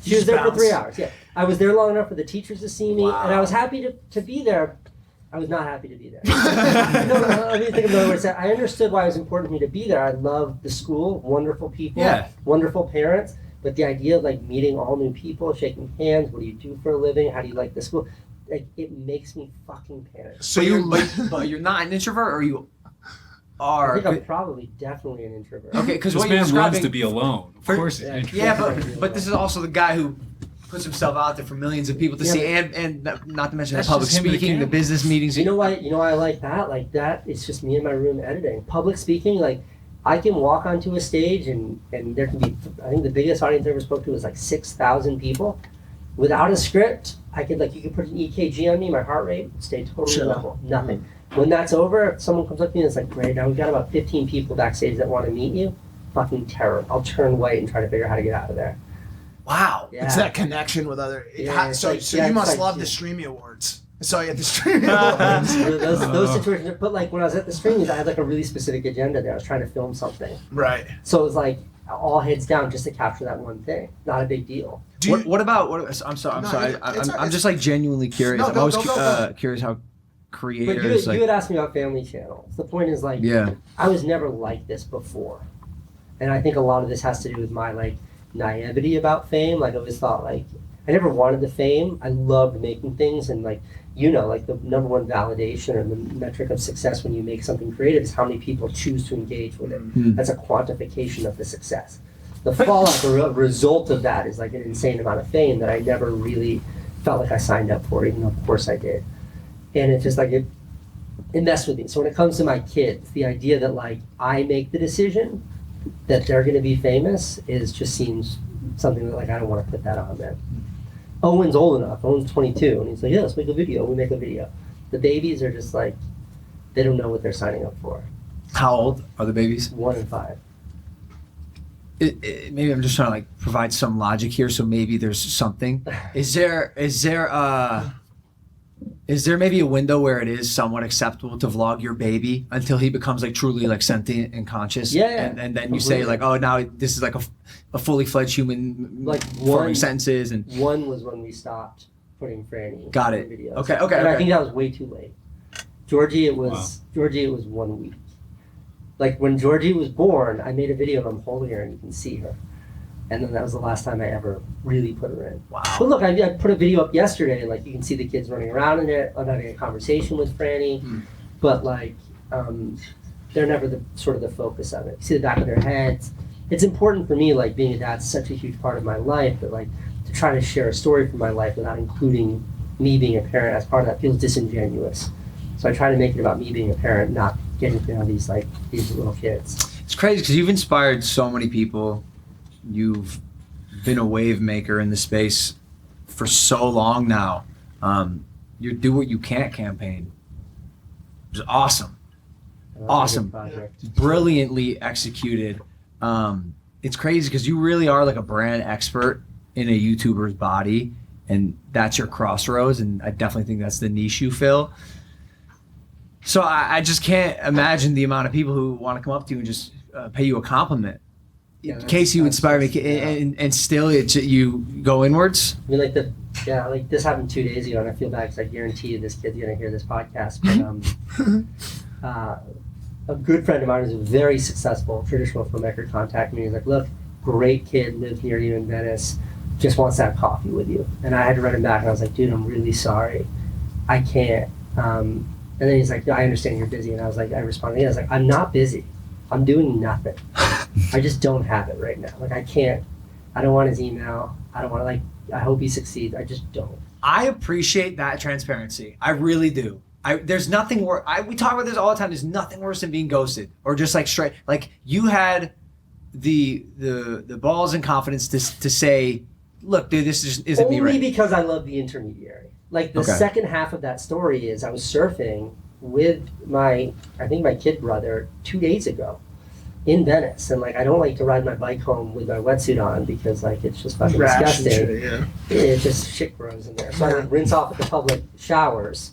She was there for 3 hours. Yeah, I was there long enough for the teachers to see me, and I was happy to be there. I was not happy to be there. No, let me think of another way to say it. I understood why it was important for me to be there. I loved the school, wonderful people, Yeah. wonderful parents. But the idea of like meeting all new people, shaking hands, what do you do for a living? How do you like the school? like, it makes me fucking panic. So but you're not an introvert, or you are? I think I'm probably definitely an introvert. Okay, because This what you're man describing, runs to be alone. Of course, he's Yeah. introvert. Yeah, but this is also the guy who puts himself out there for millions of people to see, and not to mention the That's public just him and the speaking, the camera. business meetings. You know why? You know why I like that? Like that, it's just me in my room editing. Public speaking, like I can walk onto a stage and there can be. I think the biggest audience I ever spoke to was like 6,000 people. Without a script, I could like you could put an EKG on me, my heart rate would stay totally Sure. level, nothing. When that's over, if someone comes up to me and it's like, great, now we've got about 15 people backstage that want to meet you. Fucking terror. I'll turn white and try to figure out how to get out of there. Wow. Yeah. It's that connection with other. Yeah, it's so like- so yeah, you it's must like- love the Streamy Awards. I saw you at the Streamy Awards. those situations, but like when I was at the streamings, I had like a really specific agenda there. I was trying to film something. Right. So it was like all heads down just to capture that one thing. Not a big deal. Do you, What about? I'm sorry. No, I'm it's just like genuinely curious. No, I'm go, always go, go. curious how But creators you had asked me about Family Channels. The point is like, yeah. I was never like this before. And I think a lot of this has to do with my like naivety about fame. Like I always thought like, I never wanted the fame. I loved making things and like, like the number one validation or the metric of success when you make something creative is how many people choose to engage with it. That's a quantification of the success. The fallout, the result of that is like an insane amount of fame that I never really felt like I signed up for, even though of course I did. And it's just like, it messed with me. So when it comes to my kids, the idea that like I make the decision that they're gonna be famous just seems something that like I don't wanna put that on them. Owen's old enough, Owen's 22, and he's like, yeah, let's make a video, we make a video. The babies are just like, they don't know what they're signing up for. How old are the babies? 1 and 5. Maybe I'm just trying to like provide some logic here, so maybe there's something. Is there maybe a window where it is somewhat acceptable to vlog your baby until he becomes like truly like sentient and conscious? Yeah. And then you say like, oh, now this is like a fully fledged human, Like forming sentences and. 1 was when we stopped putting Franny Got in it. videos. Okay. And I think that was way too late. Georgie, it was 1 week. Like when Georgie was born, I made a video of him holding her and you can see her. And then that was the last time I ever really put her in. Wow. But look, I put a video up yesterday and like you can see the kids running around in it. I'm having a conversation with Franny. But like, they're never the sort of the focus of it. You see the back of their heads. It's important for me, like being a dad's such a huge part of my life, but like to try to share a story from my life without including me being a parent as part of that feels disingenuous. So I try to make it about me being a parent, not getting to know these little kids. It's crazy because you've inspired so many people. You've been a wave maker in the space for so long now. Your Do What You Can't campaign was awesome. That's a Awesome. good project. Brilliantly executed. It's crazy because you really are like a brand expert in a YouTuber's body, and that's your crossroads, and I definitely think that's the niche you fill. So I just can't imagine the amount of people who want to come up to you and just pay you a compliment. Yeah, Casey, you that's- inspire me, yeah. and still you go inwards. I mean, like this happened 2 days ago, and I feel bad because I guarantee you this kid's gonna hear this podcast. But a good friend of mine who's a very successful traditional filmmaker contacted me. He's like, "Look, great kid, lives near you in Venice, just wants to have coffee with you." And I had to write him back, and I was like, "Dude, I'm really sorry, I can't." And then he's like, "I understand you're busy," and I was like, I responded, I was like, "I'm not busy. I'm doing nothing. I just don't have it right now. Like I can't. I don't want his email. I don't want to like. I hope he succeeds. I just don't." I appreciate that transparency. I really do. There's nothing worse. We talk about this all the time. There's nothing worse than being ghosted or just like straight. Like you had the balls and confidence to say, "Look, dude, this isn't me right." Only because I love the intermediary. Like the Okay. second half of that story is I was surfing with my kid brother 2 days ago in Venice, and like I don't like to ride my bike home with my wetsuit on because like it's just fucking Rash and disgusting. shit, yeah. It's just shit grows in there. So I like rinse off at the public showers,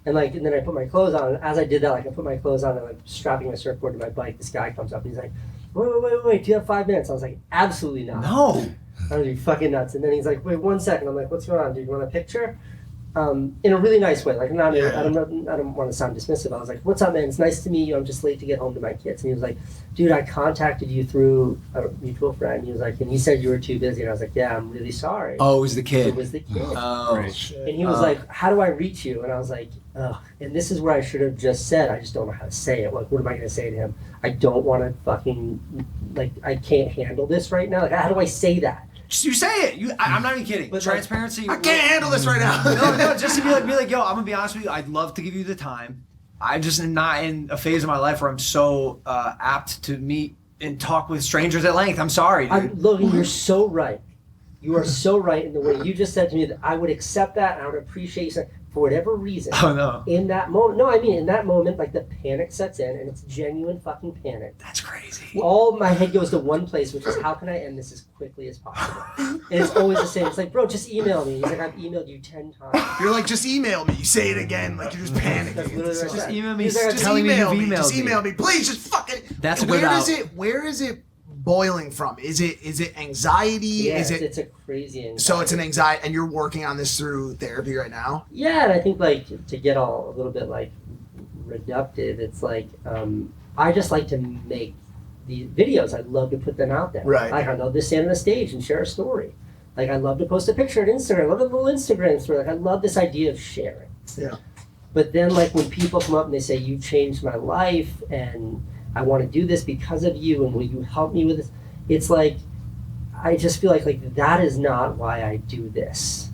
and then I put my clothes on. And as I did that, like I put my clothes on and like strapping my surfboard to my bike. This guy comes up and he's like, "Wait! Do you have 5 minutes?" I was like, "Absolutely not." No. I was like, fucking nuts. And then he's like, "Wait 1 second." I'm like, "What's going on, dude? You want a picture?" in a really nice way. Like, I don't want to sound dismissive. I was like, "What's up, man? It's nice to meet you. I'm just late to get home to my kids." And he was like, "Dude, I contacted you through a mutual friend." He was like, "And you said you were too busy." And I was like, "Yeah, I'm really sorry." Oh, it was the kid. It was the kid. Oh, and he was like, "How do I reach you?" And I was like, "Ugh." And this is where I should have just said, I just don't know how to say it. Like, what am I going to say to him? I don't want to fucking, like, I can't handle this right now. Like, how do I say that? You say it. I'm not even kidding. But transparency. I can't handle this right now. no, just to be like, yo, I'm gonna be honest with you. I'd love to give you the time. I'm just not in a phase of my life where I'm so apt to meet and talk with strangers at length. I'm sorry, dude. Logan, you're so right. You are so right in the way you just said to me that I would accept that and I would appreciate you saying, for whatever reason. Oh, no. In that moment. No, I mean, in that moment, like, the panic sets in and it's genuine fucking panic. That's crazy. All my head goes to one place, which is how can I end this as quickly as possible? And it's always the same. It's like, bro, just email me. He's like, I've emailed you 10 times. You're like, just email me. You say it again, like you're just panicking. That's literally what I Just said. email me. He's like, Just telling email me me. you've emailed Just email me. Please, just fucking. That's a good out. Where is it boiling from? Is it anxiety? Yeah, is it? It's a crazy anxiety. So it's an anxiety, and you're working on this through therapy right now. Yeah, and I think, like, to get all a little bit, like, reductive, it's like, I just like to make these videos. I love to put them out there. Right. Like, I love to stand on a stage and share a story. Like, I love to post a picture on Instagram. I love a little Instagram story. Like, I love this idea of sharing. Yeah. But then, like, when people come up and they say, "You changed my life, and I want to do this because of you, and will you help me with this?" It's like, I just feel like that is not why I do this.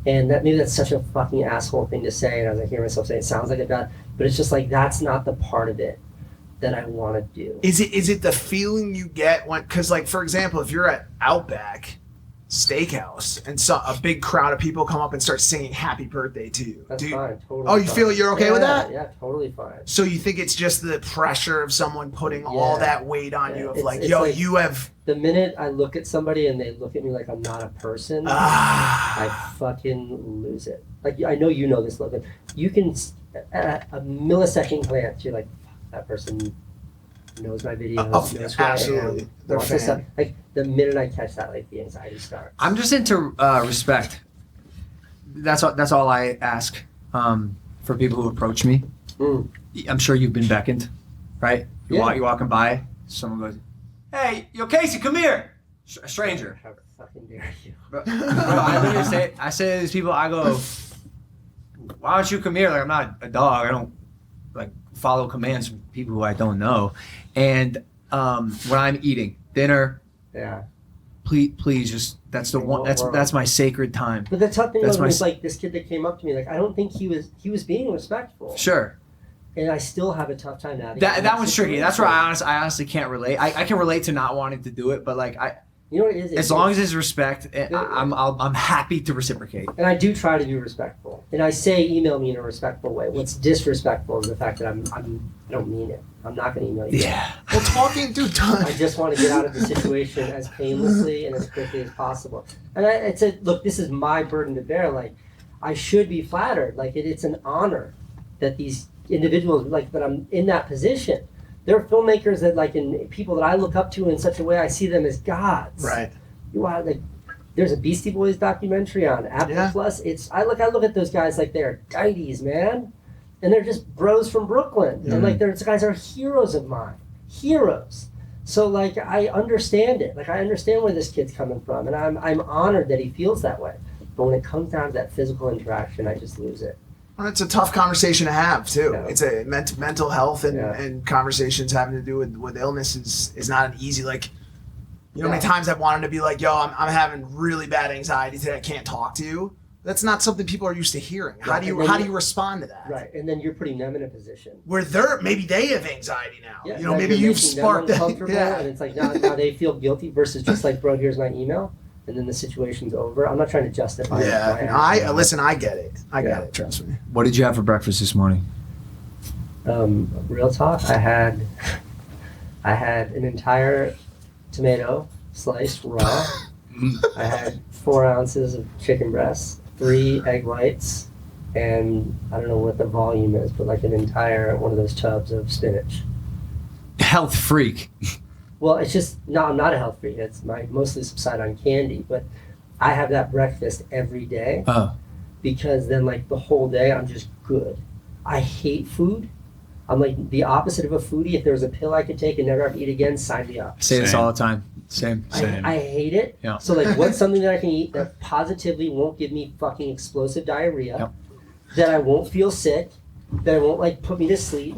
And that maybe that's such a fucking asshole thing to say, and as I hear myself say, it sounds like a god, but it's just like, that's not the part of it that I want to do. Is it the feeling you get when? Because, like, for example, if you're at Outback Steakhouse and a big crowd of people come up and start singing "Happy Birthday" to you, That's fine, totally. Oh, you fine. feel you're okay with that? Yeah, totally fine. So you think it's just the pressure of someone putting all that weight on you of It's like, yo, like, you have. The minute I look at somebody and they look at me like I'm not a person, I fucking lose it. Like, I know you know this, Logan. You can, at a millisecond glance, you're like, fuck, that person knows my videos, knows who absolutely. I am, They're wants this fan. stuff. Like, the minute I catch that, like, the anxiety starts. I'm just into respect. That's all I ask for people who approach me. Mm. I'm sure you've been beckoned, right? You're Yeah. walking by, someone goes, "Hey, yo, Casey, come here." A stranger. How fucking dare you? Bro, I literally say to these people, I go, "Why don't you come here?" Like, I'm not a dog. I don't like follow commands from people who I don't know. And when I'm eating dinner, Yeah. please just that's the one that's my sacred time. But the tough thing That's was like this kid that came up to me, like, I don't think he was being respectful. Sure. And I still have a tough time now. That one's tricky. That's where I honestly can't relate. I can relate to not wanting to do it, but like you know what it is? as long as it's respect, I'm happy to reciprocate. And I do try to be respectful. And I say email me in a respectful way. What's disrespectful is the fact that I don't mean it. I'm not going to email you. Yeah. Well, talking, dude. I just want to get out of the situation as painlessly and as quickly as possible. And I said, look, this is my burden to bear. Like, I should be flattered. Like, it's an honor that these individuals, like, that I'm in that position. There are filmmakers that, like, and people that I look up to in such a way, I see them as gods. Right. You are, like, there's a Beastie Boys documentary on Apple Plus. I look at those guys like they're deities, man. And they're just bros from Brooklyn. And like, those guys are heroes of mine. Heroes. So, like, I understand it. Like, I understand where this kid's coming from. And I'm honored that he feels that way. But when it comes down to that physical interaction, I just lose it. Well, it's a tough conversation to have too. Yeah. It's a mental health and conversations having to do with illness is not an easy, like, you know how many times I've wanted to be like, yo, I'm having really bad anxiety today, I can't talk to you. That's not something people are used to hearing. How do you respond to that? Right, and then you're putting them in a position where maybe they have anxiety now. Yeah, you know, like maybe you're you've making sparked them that. uncomfortable, Yeah. and it's like now they feel guilty versus just like, bro, here's my email, and then the situation's over. I'm not trying to justify it. Yeah, listen, I get it. I get it. Trust me. What did you have for breakfast this morning? Real talk. I had an entire tomato sliced raw. I had 4 ounces of chicken breast, 3 egg whites, and I don't know what the volume is, but like an entire one of those tubs of spinach. Health freak. Well, it's just, no, I'm not a health freak. It's mostly subside on candy, but I have that breakfast every day. Oh. because then like the whole day I'm just good. I hate food. I'm like the opposite of a foodie. If there was a pill I could take and never have to eat again, sign me up. Say this all the time. Same. I hate it. Yeah. So like, what's something that I can eat that positively won't give me fucking explosive diarrhea, Yep. that I won't feel sick, that won't like put me to sleep,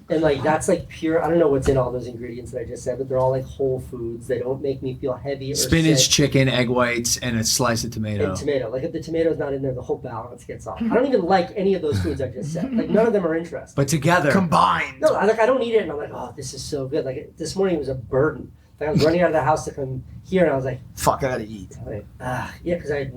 and like that's like pure. I don't know what's in all those ingredients that I just said, but they're all like whole foods. They don't make me feel heavy or Spinach, sick. chicken, egg whites, and a slice of tomato. And tomato. Like if the tomato's not in there, the whole balance gets off. I don't even like any of those foods I just said. Like none of them are interesting. But together. Combined. No, I don't eat it, and I'm like, oh, this is so good. Like this morning it was a burden. Like I was running out of the house to come here, and I was like, fuck, I gotta eat. yeah, because I've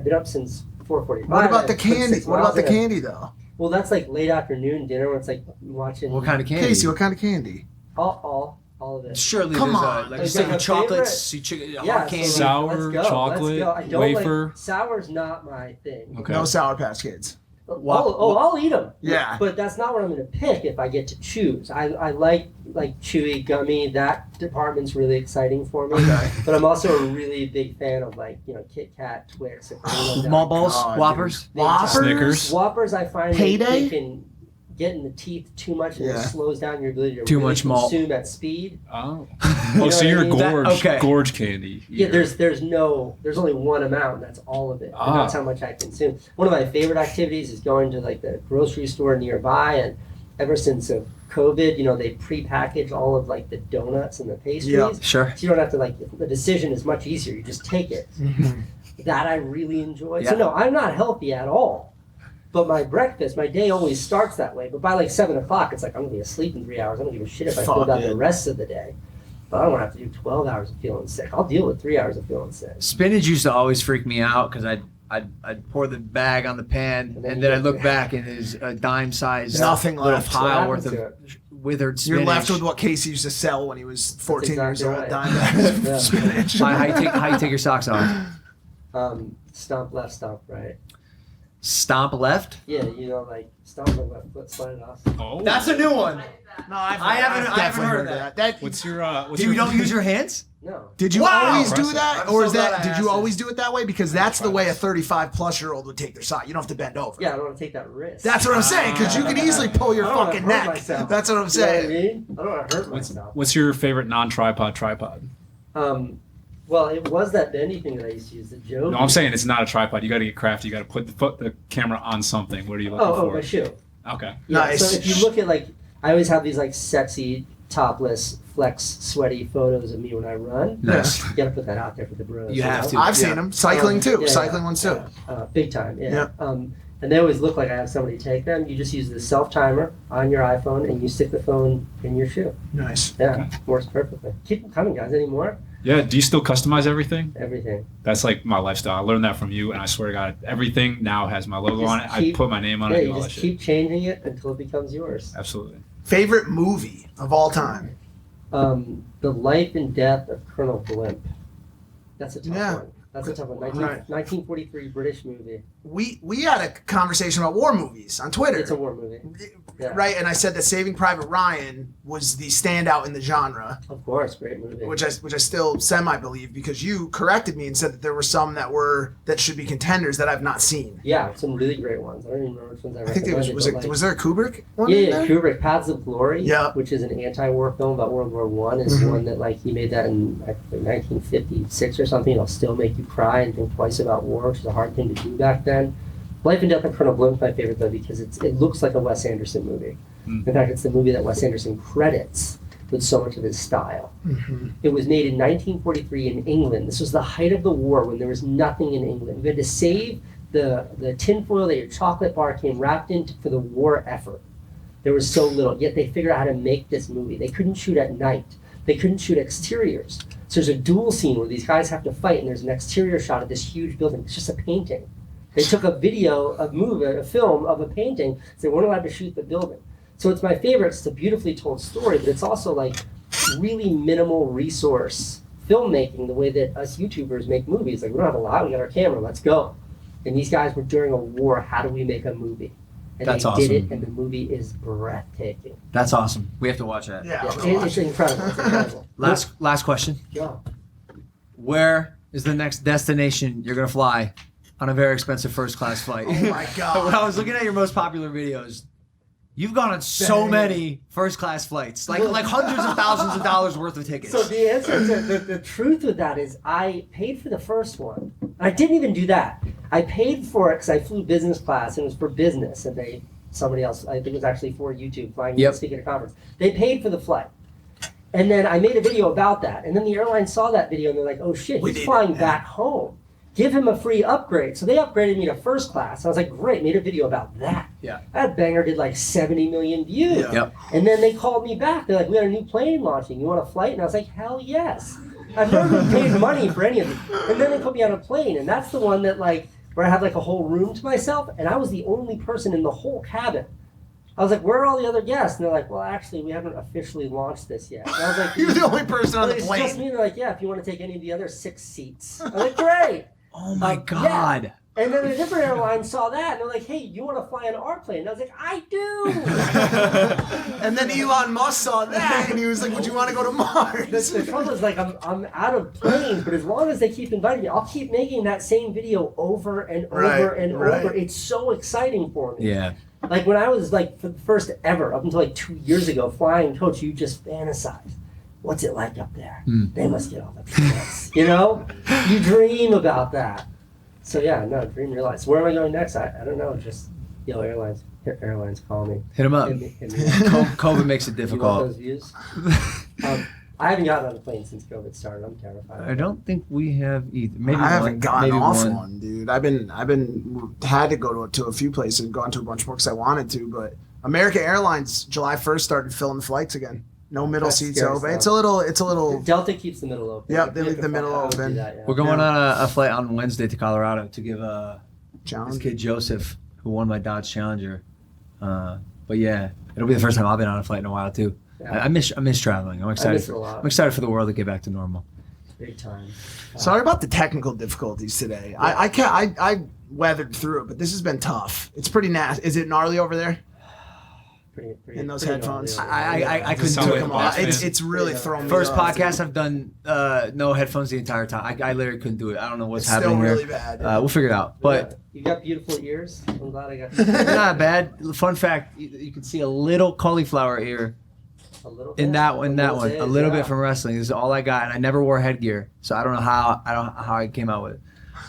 been up since 4:45. What about the I put candy? 6 What about miles the in. candy though? Well, that's like late afternoon dinner when it's like watching. What kind of candy? Casey, what kind of candy? All of it. Surely Come there's on. like Like stick a of chocolates, hard candy. so Sour, let's go. chocolate, I don't wafer. Like, sour's not my thing. Okay. No Sour Patch Kids. I'll eat them. Yeah. But that's not what I'm going to pick if I get to choose. I like chewy, gummy. That department's really exciting for me. Okay. But I'm also a really big fan of like, Kit Kat, Twix. Small balls, God, Whoppers. Whoppers? Snickers. Whoppers, I find Payday? they can get in the teeth too much and Yeah. it slows down your ability to Too really much malt. consume at speed. Oh. know Oh, so what you're I a mean? gorge, Okay. gorge candy. Yeah, eater. there's only one amount, and that's all of it. And Ah. that's how much I consume. One of my favorite activities is going to like the grocery store nearby, and ever since COVID, they pre-package all of like the donuts and the pastries. Yeah. Sure. So you don't have to the decision is much easier. You just take it. That I really enjoy. So Yeah. no, I'm not healthy at all. But my day always starts that way. But by like 7 o'clock, it's like I'm gonna be asleep in 3 hours. I don't give a shit if I feel Fuck about it. the rest of the day. But I don't want to have to do 12 hours of feeling sick. I'll deal with 3 hours of feeling sick. Spinach used to always freak me out because I'd pour the bag on the pan and then I'd look back and there's a dime-sized Nothing little left. pile What worth of happened to withered spinach. You're left with what Casey used to sell when he was 14 years exactly old. right. Dime bags of Yeah. spinach. How you take your socks off? Stomp left, stomp right. Stomp left? Yeah, stomp the left foot, slide it off. Oh. That's a new one. No, I haven't definitely heard that. What's your You don't use your hands? No. Did you Wow. always do Impressive. that, I'm or so is glad that? I Did asked you this. always do it that way? Because that's the way a 35-plus-year-old would take their sock. You don't have to bend over. Yeah, I don't want to take that risk. That's what I'm saying. Because you can easily pull your I don't wanna fucking hurt neck. myself. That's what I'm You know what I saying. mean? I don't want to hurt myself. What's your favorite non-tripod tripod? Well, it was that bendy thing that I used to use, the Joe. No, I'm saying it's not a tripod. You got to get crafty. You got to put the camera on something. What are you looking Oh, for? my shoe. Okay. Yeah, Nice. So if you look at I always have these sexy, topless, flex, sweaty photos of me when I run. Nice. You gotta put that out there for the bros. You have to. I've Yeah. seen them cycling too. Yeah, Cycling yeah, ones too. Big time, yeah. Yeah. And they always look like I have somebody take them. You just use the self-timer on your iPhone and you stick the phone in your shoe. Nice. Yeah, works perfectly. Keep them coming, guys. Any more? Yeah. Do you still customize everything? Everything. That's like my lifestyle. I learned that from you, and I swear to God, everything now has my logo Just on it. keep- I put my name on Yeah, it. And you all that just shit. keep changing it until it becomes yours. Absolutely. Favorite movie of all time? The Life and Death of Colonel Blimp. That's a tough Yeah. one. That's a tough one. Right. 1943 British movie. We had a conversation about war movies on Twitter. It's a war movie. Yeah. Right, and I said that Saving Private Ryan was the standout in the genre, Of course, great movie. which I still semi believe because you corrected me and said that there were some that should be contenders that I've not seen. Yeah, some really great ones. I don't even remember which ones I I think there recommended. but, was there a Kubrick one? Yeah, in yeah, there? Kubrick, Paths of Glory, Yeah. which is an anti-war film about World War One, is Mhm. one that he made that in 1956 or something. It'll still make you cry and think twice about war, which is a hard thing to do back then. Life and Death of Colonel Blimp is my favorite though because it looks like a Wes Anderson movie. Mm. In fact, it's the movie that Wes Anderson credits with so much of his style. Mhm. It was made in 1943 in England. This was the height of the war when there was nothing in England. You had to save the tinfoil that your chocolate bar came wrapped in for the war effort. There was so little, yet they figured out how to make this movie. They couldn't shoot at night. They couldn't shoot exteriors. So there's a duel scene where these guys have to fight and there's an exterior shot of this huge building. It's just a painting. They took a film of a painting, so they weren't allowed to shoot the building. So it's my favorite. It's a beautifully told story, but it's also really minimal resource filmmaking, the way that us YouTubers make movies. We don't have a lot, we got our camera, let's go. And these guys were during a war, how do we make a movie? And That's they awesome. did it, and the movie is breathtaking. That's awesome. We have to watch that. Yeah, It's incredible. It's incredible. Last question. Yeah. Where is the next destination you're gonna fly on a very expensive first class flight. Oh my God. When I was looking at your most popular videos, you've gone on so many first class flights, like hundreds of thousands of dollars worth of tickets. So the answer to the truth with that is I paid for the first one. I didn't even do that. I paid for it because I flew business class and it was for business, and somebody else, I think it was actually for YouTube, flying to speak at a conference. They paid for the flight. And then I made a video about that. And then the airline saw that video and they're like, oh shit, he's flying back home. Give him a free upgrade. So they upgraded me to first class. I was like, great, made a video about that. Yeah. That banger did like 70 million views. Yeah. Yep. And then they called me back. They're like, we had a new plane launching. You want a flight? And I was like, hell yes. I've never been paid money for any of it. And then they put me on a plane. And that's the one that where I had like a whole room to myself. And I was the only person in the whole cabin. I was like, where are all the other guests? And they're like, well, actually, we haven't officially launched this yet. And I was like, you're the only person on the plane. It's just me. And they're like, yeah, if you want to take any of the other 6 seats. I was like, great. Oh my God. Yeah. And then a different airline saw that and they're like, hey, you want to fly on our plane? And I was like, I do. And then Elon Musk saw that and he was like, would you want to go to Mars? The trouble is, like, I'm out of planes, but as long as they keep inviting me, I'll keep making that same video over and over and over. It's so exciting for me. Yeah. Like when I was like for the first ever, up until like 2 years ago, flying coach, you just fantasize. What's it like up there? They must get all the peanuts. You know? You dream about that. So yeah, no, dream realize. Where am I going next? I don't know. Just airlines. Airlines call me. Hit them up. Hit me. COVID makes it You want difficult. those views? I haven't gotten on a plane since COVID started. I'm terrified. I don't think we have either. Maybe I haven't gotten maybe off one, dude. I've been had to go to a few places and gone to a bunch more because I wanted to. But American Airlines July 1st started filling the flights again. No middle That's seats scary open. stuff. It's a little. Delta keeps the middle open. Yep, they leave the middle open. We're going on a flight on Wednesday to Colorado to give this Challenge. kid Joseph, who won my Dodge Challenger. But yeah, it'll be the first time I've been on a flight in a while too. Yeah. I miss traveling. I'm excited. miss it a lot. I'm excited for the world to get back to normal. Big time. Sorry about the technical difficulties today. I weathered through it, but this has been tough. It's pretty nasty. Is it gnarly over there? Pretty In those pretty headphones? gnarly. I couldn't sound do like it. a boss man. It's really thrown me First off. podcast I've done no headphones the entire time. I literally couldn't do it. I don't know what's It's happening still here. really bad. We'll figure it out. But You got beautiful ears. I'm glad I got not bad. Fun fact: you can see a little cauliflower ear a little in bit. that one. A little Yeah. bit from wrestling. This is all I got, and I never wore headgear, so I don't know how I came out with it.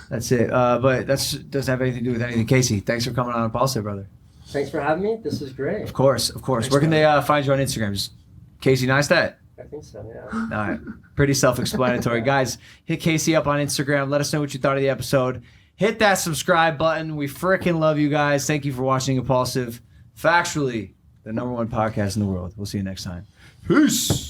That's it. But that doesn't have anything to do with anything. Casey, thanks for coming on Impaulsive, brother. Thanks for having me. This was great. Of course. Thanks, Where can brother. they find you on Instagram? Just Casey Neistat. I think so, yeah. All right. Pretty self-explanatory. Guys, hit Casey up on Instagram. Let us know what you thought of the episode. Hit that subscribe button. We freaking love you guys. Thank you for watching Impaulsive. Factually, the #1 podcast in the world. We'll see you next time. Peace.